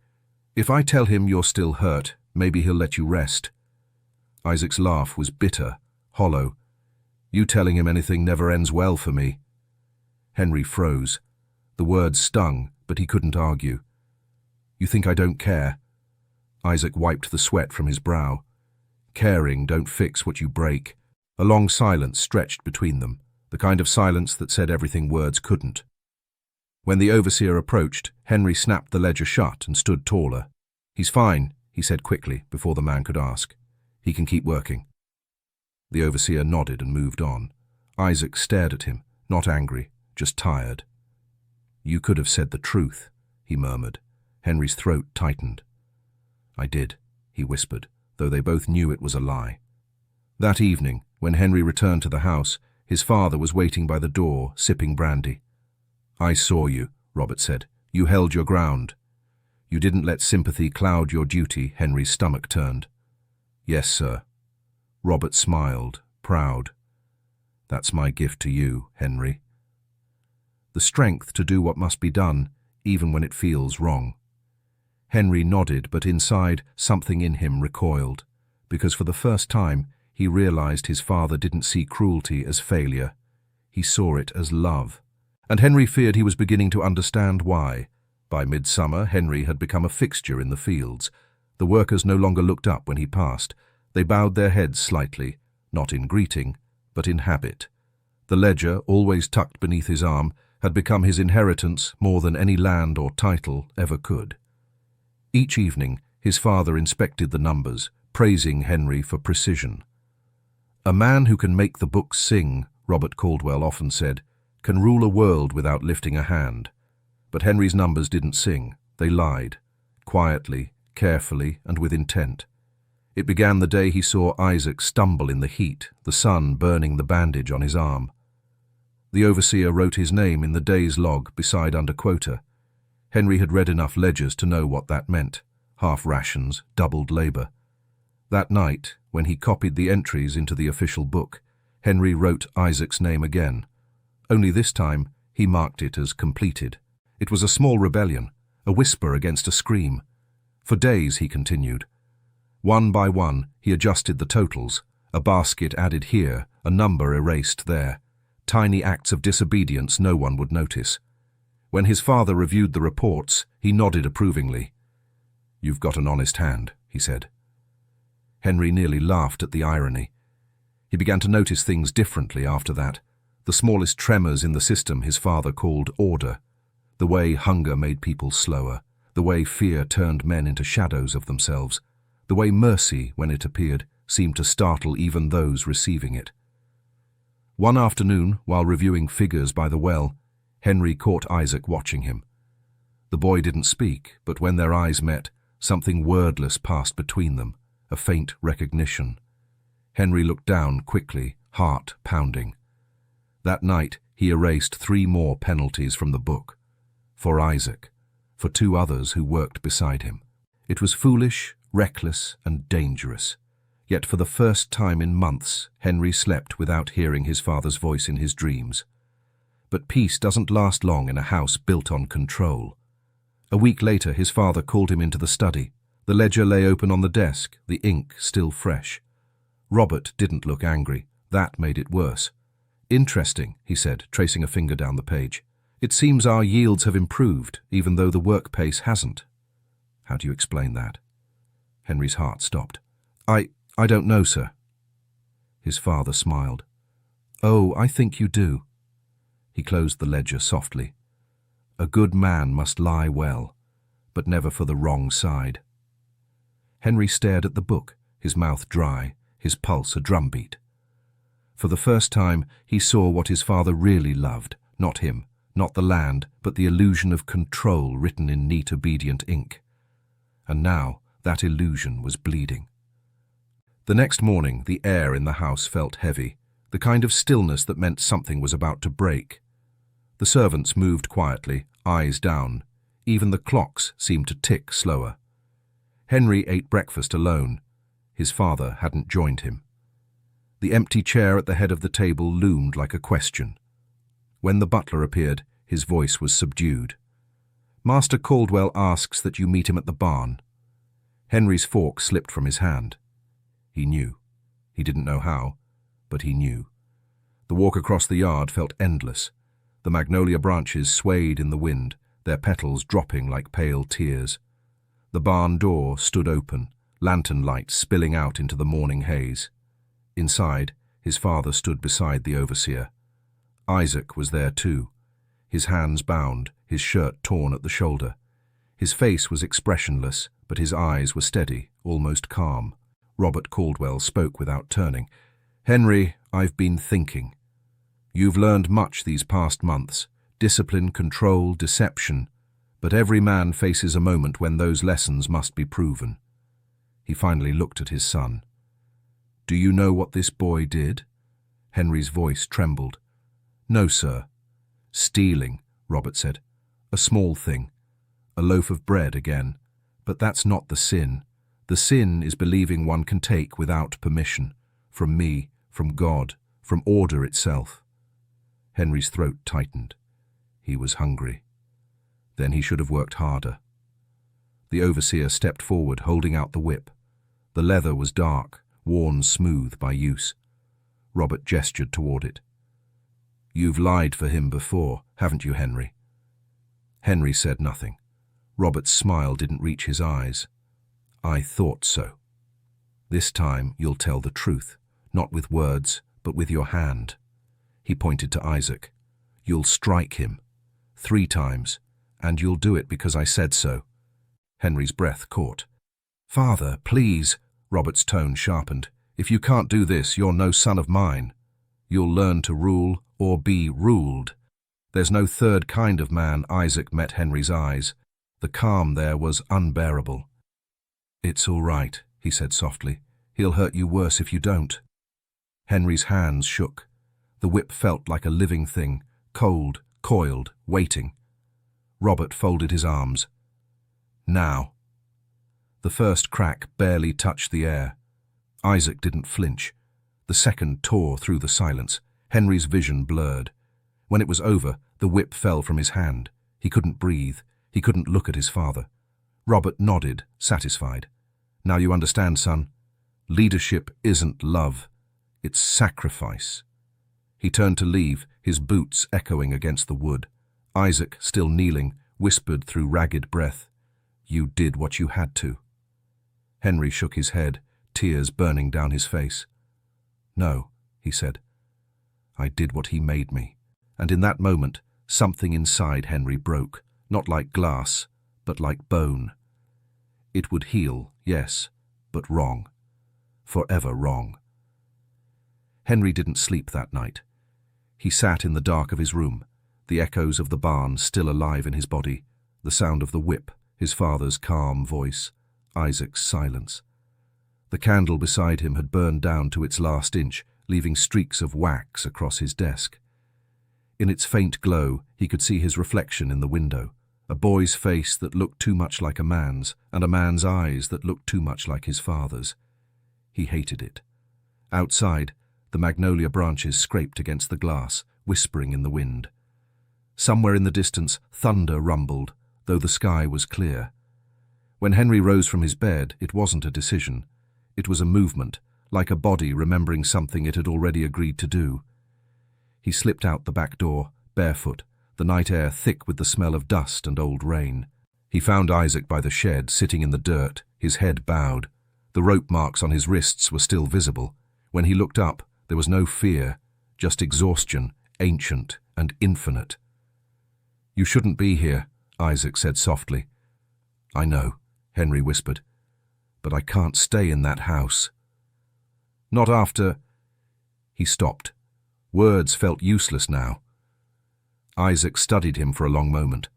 If I tell him you're still hurt, maybe he'll let you rest. Isaac's laugh was bitter, hollow. You telling him anything never ends well for me. Henry froze. The words stung, but he couldn't argue. You think I don't care? Isaac wiped the sweat from his brow. Caring don't fix what you break. A long silence stretched between them, the kind of silence that said everything words couldn't. When the overseer approached, Henry snapped the ledger shut and stood taller. He's fine, he said quickly, before the man could ask. He can keep working. The overseer nodded and moved on. Isaac stared at him, not angry, just tired. You could have said the truth, he murmured. Henry's throat tightened. I did, he whispered, though they both knew it was a lie. That evening, when Henry returned to the house, his father was waiting by the door, sipping brandy. I saw you, Robert said. You held your ground. You didn't let sympathy cloud your duty. Henry's stomach turned. Yes, sir. Robert smiled, proud. That's my gift to you, Henry. The strength to do what must be done, even when it feels wrong. Henry nodded, but inside, something in him recoiled, because for the first time, he realized his father didn't see cruelty as failure. He saw it as love. And Henry feared he was beginning to understand why. By midsummer, Henry had become a fixture in the fields. The workers no longer looked up when he passed. They bowed their heads slightly, not in greeting, but in habit. The ledger, always tucked beneath his arm, had become his inheritance more than any land or title ever could. Each evening, his father inspected the numbers, praising Henry for precision. A man who can make the books sing, Robert Caldwell often said, can rule a world without lifting a hand. But Henry's numbers didn't sing. They lied, quietly, carefully, and with intent. It began the day he saw Isaac stumble in the heat, the sun burning the bandage on his arm. The overseer wrote his name in the day's log beside under quota. Henry had read enough ledgers to know what that meant: half rations, doubled labor. That night, when he copied the entries into the official book, Henry wrote Isaac's name again. Only this time, he marked it as completed. It was a small rebellion, a whisper against a scream. For days, he continued. One by one, he adjusted the totals, a basket added here, a number erased there. Tiny acts of disobedience no one would notice. When his father reviewed the reports, he nodded approvingly. "You've got an honest hand," he said. Henry nearly laughed at the irony. He began to notice things differently after that. The smallest tremors in the system his father called order. The way hunger made people slower. The way fear turned men into shadows of themselves. The way mercy, when it appeared, seemed to startle even those receiving it. One afternoon, while reviewing figures by the well, Henry caught Isaac watching him. The boy didn't speak, but when their eyes met, something wordless passed between them, a faint recognition. Henry looked down quickly, heart pounding. That night, he erased 3 more penalties from the book. For Isaac, for 2 others who worked beside him. It was foolish, reckless, and dangerous. Yet for the first time in months, Henry slept without hearing his father's voice in his dreams. But peace doesn't last long in a house built on control. A week later, his father called him into the study. The ledger lay open on the desk, the ink still fresh. Robert didn't look angry. That made it worse. "Interesting," he said, tracing a finger down the page. "It seems our yields have improved, even though the work pace hasn't." "How do you explain that?" Henry's heart stopped. I don't know, sir." His father smiled. "Oh, I think you do." He closed the ledger softly. "A good man must lie well, but never for the wrong side." Henry stared at the book, his mouth dry, his pulse a drumbeat. For the first time, he saw what his father really loved, not him, not the land, but the illusion of control written in neat, obedient ink. And now, that illusion was bleeding. The next morning, the air in the house felt heavy, the kind of stillness that meant something was about to break. The servants moved quietly, eyes down. Even the clocks seemed to tick slower. Henry ate breakfast alone. His father hadn't joined him. The empty chair at the head of the table loomed like a question. When the butler appeared, his voice was subdued. "Master Caldwell asks that you meet him at the barn." Henry's fork slipped from his hand. He knew. He didn't know how, but he knew. The walk across the yard felt endless. The magnolia branches swayed in the wind, their petals dropping like pale tears. The barn door stood open, lantern light spilling out into the morning haze. Inside, his father stood beside the overseer. Isaac was there too, his hands bound, his shirt torn at the shoulder. His face was expressionless, but his eyes were steady, almost calm. Robert Caldwell spoke without turning. "Henry, I've been thinking. You've learned much these past months. Discipline, control, deception. But every man faces a moment when those lessons must be proven." He finally looked at his son. "Do you know what this boy did?" Henry's voice trembled. "No, sir." "Stealing," Robert said. "A small thing. A loaf of bread again. But that's not the sin. The sin is believing one can take without permission. From me, from God, from order itself." Henry's throat tightened. He was hungry. Then he should have worked harder. The overseer stepped forward, holding out the whip. The leather was dark, worn smooth by use. Robert gestured toward it. "You've lied for him before, haven't you, Henry?" Henry said nothing. Robert's smile didn't reach his eyes. "I thought so. This time you'll tell the truth, not with words, but with your hand." He pointed to Isaac. "You'll strike him 3 times, and you'll do it because I said so." Henry's breath caught. "Father, please," Robert's tone sharpened. "If you can't do this, you're no son of mine. You'll learn to rule or be ruled." There's no third kind of man. Isaac met Henry's eyes. The calm there was unbearable. "It's all right," he said softly. He'll hurt you worse if you don't." Henry's hands shook. The whip felt like a living thing, cold, coiled, waiting. Robert folded his arms. "Now." The first crack barely touched the air. Isaac didn't flinch. The second tore through the silence. Henry's vision blurred. When it was over, the whip fell from his hand. He couldn't breathe. He couldn't look at his father. Robert nodded, satisfied. "Now you understand, son. Leadership isn't love. It's sacrifice." He turned to leave, his boots echoing against the wood. Isaac, still kneeling, whispered through ragged breath, "You did what you had to." Henry shook his head, tears burning down his face. "No," he said. "I did what he made me." And in that moment, something inside Henry broke, not like glass, but like bone. It would heal, yes, but wrong. Forever wrong. Henry didn't sleep that night. He sat in the dark of his room, the echoes of the barn still alive in his body, the sound of the whip, his father's calm voice, Isaac's silence. The candle beside him had burned down to its last inch, leaving streaks of wax across his desk. In its faint glow, he could see his reflection in the window, a boy's face that looked too much like a man's, and a man's eyes that looked too much like his father's. He hated it. Outside, the magnolia branches scraped against the glass, whispering in the wind. Somewhere in the distance, thunder rumbled, though the sky was clear. When Henry rose from his bed, it wasn't a decision. It was a movement, like a body remembering something it had already agreed to do. He slipped out the back door, barefoot, the night air thick with the smell of dust and old rain. He found Isaac by the shed, sitting in the dirt, his head bowed. The rope marks on his wrists were still visible. When he looked up, there was no fear, just exhaustion, ancient and infinite. "You shouldn't be here," Isaac said softly. "I know," Henry whispered, "but I can't stay in that house." "Not after—" He stopped. Words felt useless now. Isaac studied him for a long moment.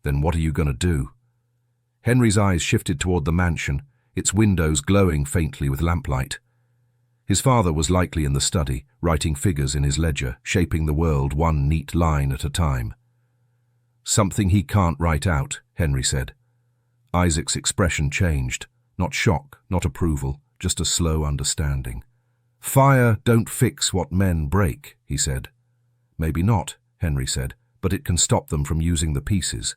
"Then what are you going to do?" Henry's eyes shifted toward the mansion, its windows glowing faintly with lamplight. His father was likely in the study, writing figures in his ledger, shaping the world one neat line at a time. "Something he can't write out," Henry said. Isaac's expression changed. Not shock, not approval, just a slow understanding. "Fire don't fix what men break," he said. "Maybe not," Henry said, "but it can stop them from using the pieces."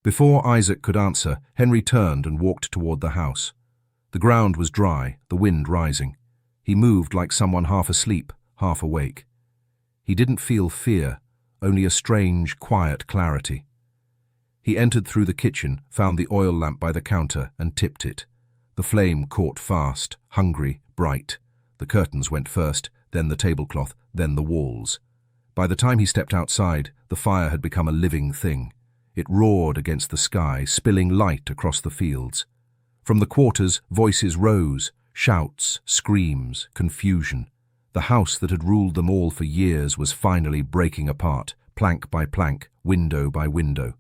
Before Isaac could answer, Henry turned and walked toward the house. The ground was dry, the wind rising. He moved like someone half asleep, half awake. He didn't feel fear, only a strange, quiet clarity. He entered through the kitchen, found the oil lamp by the counter, and tipped it. The flame caught fast, hungry, bright. The curtains went first, then the tablecloth, then the walls. By the time he stepped outside, the fire had become a living thing. It roared against the sky, spilling light across the fields. From the quarters, voices rose, shouts, screams, confusion. The house that had ruled them all for years was finally breaking apart, plank by plank, window by window.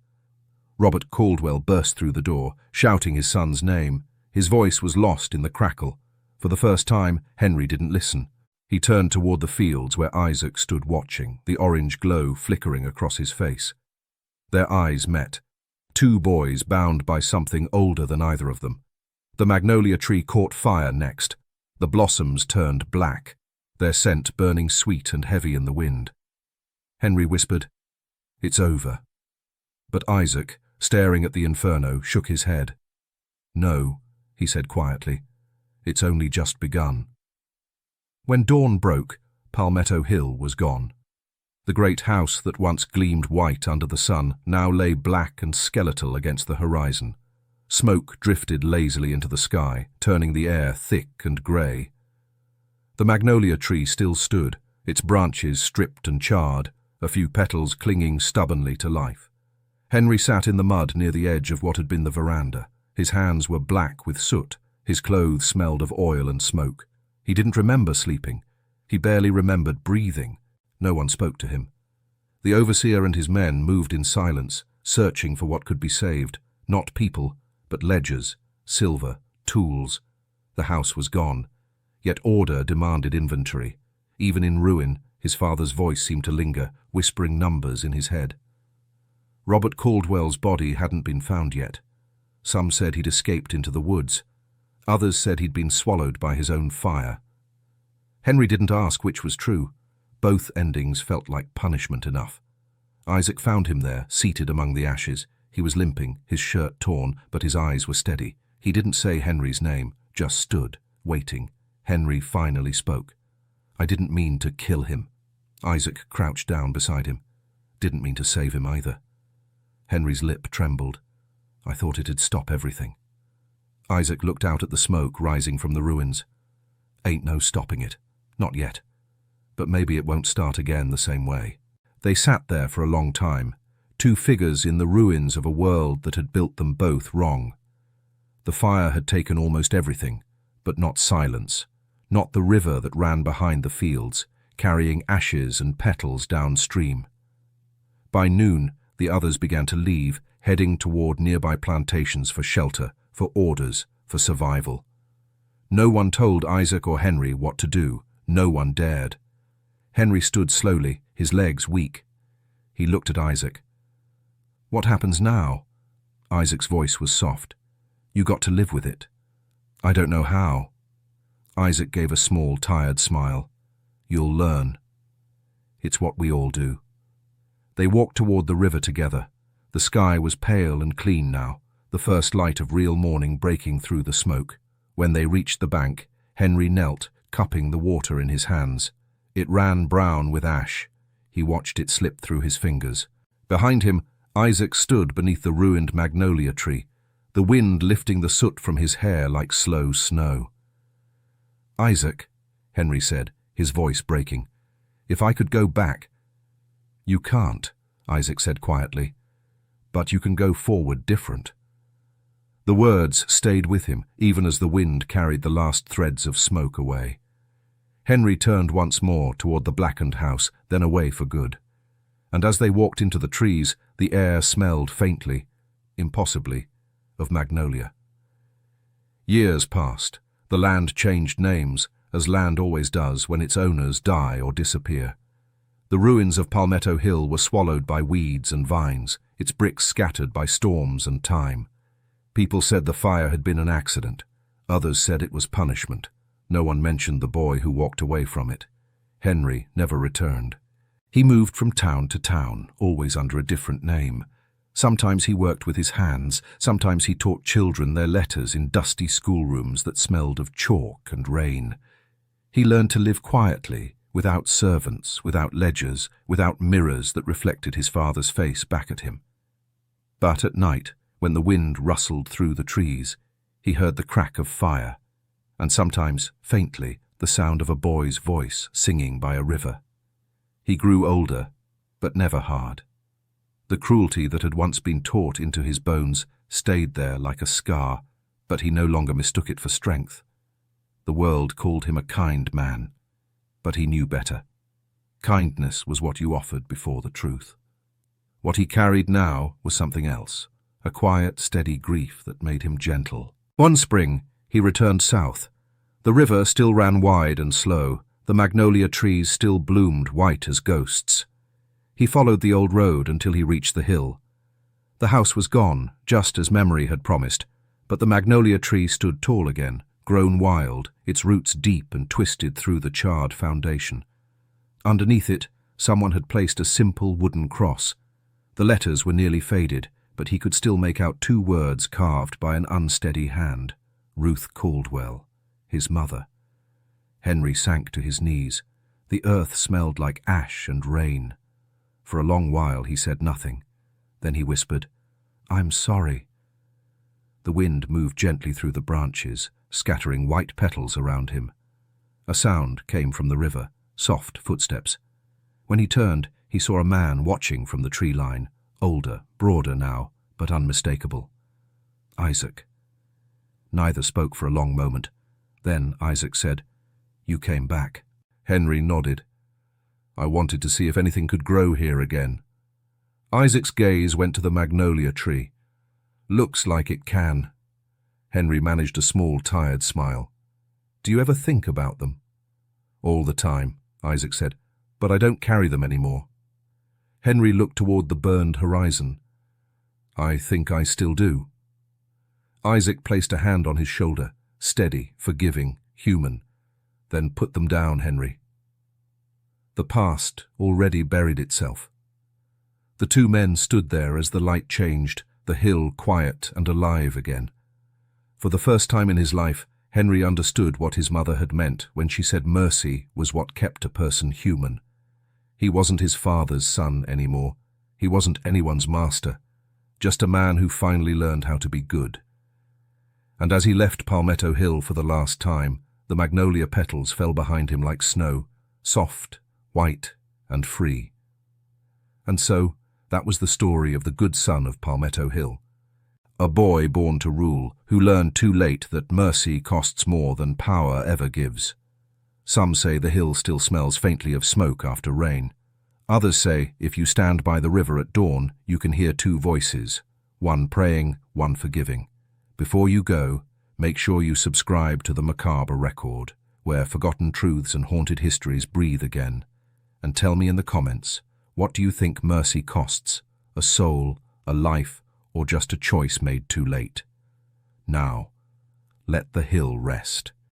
Robert Caldwell burst through the door, shouting his son's name. His voice was lost in the crackle. For the first time, Henry didn't listen. He turned toward the fields where Isaac stood watching, the orange glow flickering across his face. Their eyes met. Two boys bound by something older than either of them. The magnolia tree caught fire next. The blossoms turned black, their scent burning sweet and heavy in the wind. Henry whispered, "It's over." But Isaac, staring at the inferno, shook his head. "No," he said quietly, "it's only just begun." When dawn broke, Palmetto Hill was gone. The great house that once gleamed white under the sun now lay black and skeletal against the horizon. Smoke drifted lazily into the sky, turning the air thick and grey. The magnolia tree still stood, its branches stripped and charred, a few petals clinging stubbornly to life. Henry sat in the mud near the edge of what had been the veranda. His hands were black with soot, his clothes smelled of oil and smoke. He didn't remember sleeping. He barely remembered breathing. No one spoke to him. The overseer and his men moved in silence, searching for what could be saved, not people, but ledgers, silver, tools. The house was gone, yet order demanded inventory. Even in ruin, his father's voice seemed to linger, whispering numbers in his head. Robert Caldwell's body hadn't been found yet. Some said he'd escaped into the woods. Others said he'd been swallowed by his own fire. Henry didn't ask which was true. Both endings felt like punishment enough. Isaac found him there, seated among the ashes. He was limping, his shirt torn, but his eyes were steady. He didn't say Henry's name, just stood, waiting. Henry finally spoke. "I didn't mean to kill him." Isaac crouched down beside him. "Didn't mean to save him either." Henry's lip trembled. "I thought it'd stop everything." Isaac looked out at the smoke rising from the ruins. "Ain't no stopping it. Not yet. But maybe it won't start again the same way." They sat there for a long time, two figures in the ruins of a world that had built them both wrong. The fire had taken almost everything, but not silence, not the river that ran behind the fields, carrying ashes and petals downstream. By noon, the others began to leave, heading toward nearby plantations for shelter, for orders, for survival. No one told Isaac or Henry what to do. No one dared. Henry stood slowly, his legs weak. He looked at Isaac. "What happens now?" Isaac's voice was soft. "You got to live with it." "I don't know how." Isaac gave a small, tired smile. "You'll learn. It's what we all do." They walked toward the river together. The sky was pale and clean now, the first light of real morning breaking through the smoke. When they reached the bank, Henry knelt, cupping the water in his hands. It ran brown with ash. He watched it slip through his fingers. Behind him, Isaac stood beneath the ruined magnolia tree, the wind lifting the soot from his hair like slow snow. "Isaac," Henry said, his voice breaking, "if I could go back—" "You can't," Isaac said quietly, "but you can go forward different." The words stayed with him, even as the wind carried the last threads of smoke away. Henry turned once more toward the blackened house, then away for good. And as they walked into the trees, the air smelled faintly, impossibly, of magnolia. Years passed. The land changed names, as land always does when its owners die or disappear. The ruins of Palmetto Hill were swallowed by weeds and vines, its bricks scattered by storms and time. People said the fire had been an accident. Others said it was punishment. No one mentioned the boy who walked away from it. Henry never returned. He moved from town to town, always under a different name. Sometimes he worked with his hands, sometimes he taught children their letters in dusty schoolrooms that smelled of chalk and rain. He learned to live quietly, without servants, without ledgers, without mirrors that reflected his father's face back at him. But at night, when the wind rustled through the trees, he heard the crack of fire, and sometimes, faintly, the sound of a boy's voice singing by a river. He grew older, but never hard. The cruelty that had once been taught into his bones stayed there like a scar, but he no longer mistook it for strength. The world called him a kind man, but he knew better. Kindness was what you offered before the truth. What he carried now was something else, a quiet, steady grief that made him gentle. One spring, he returned south. The river still ran wide and slow. The magnolia trees still bloomed white as ghosts. He followed the old road until he reached the hill. The house was gone, just as memory had promised, but the magnolia tree stood tall again, grown wild, its roots deep and twisted through the charred foundation. Underneath it, someone had placed a simple wooden cross. The letters were nearly faded, but he could still make out two words carved by an unsteady hand. Ruth Caldwell, his mother. Henry sank to his knees. The earth smelled like ash and rain. For a long while he said nothing. Then he whispered, "I'm sorry." The wind moved gently through the branches, scattering white petals around him. A sound came from the river, soft footsteps. When he turned, he saw a man watching from the tree line, older, broader now, but unmistakable. Isaac. Neither spoke for a long moment. Then Isaac said, "You came back." Henry nodded. "I wanted to see if anything could grow here again." Isaac's gaze went to the magnolia tree. "Looks like it can." Henry managed a small, tired smile. Do you ever think about them? All the time, Isaac said, but I don't carry them anymore. Henry looked toward the burned horizon. I think I still do. Isaac placed a hand on his shoulder, steady, forgiving, human. Then put them down, Henry. The past already buried itself. The two men stood there as the light changed, the hill quiet and alive again. For the first time in his life, Henry understood what his mother had meant when she said mercy was what kept a person human. He wasn't his father's son anymore. He wasn't anyone's master, just a man who finally learned how to be good. And as he left Palmetto Hill for the last time, the magnolia petals fell behind him like snow, soft, white, and free. And so, that was the story of the good son of Palmetto Hill. A boy born to rule, who learned too late that mercy costs more than power ever gives. Some say the hill still smells faintly of smoke after rain. Others say if you stand by the river at dawn, you can hear two voices, one praying, one forgiving. Before you go, make sure you subscribe to the Macabre record, where forgotten truths and haunted histories breathe again. And tell me in the comments, what do you think mercy costs? A soul, a life, or just a choice made too late? Now, let the hill rest.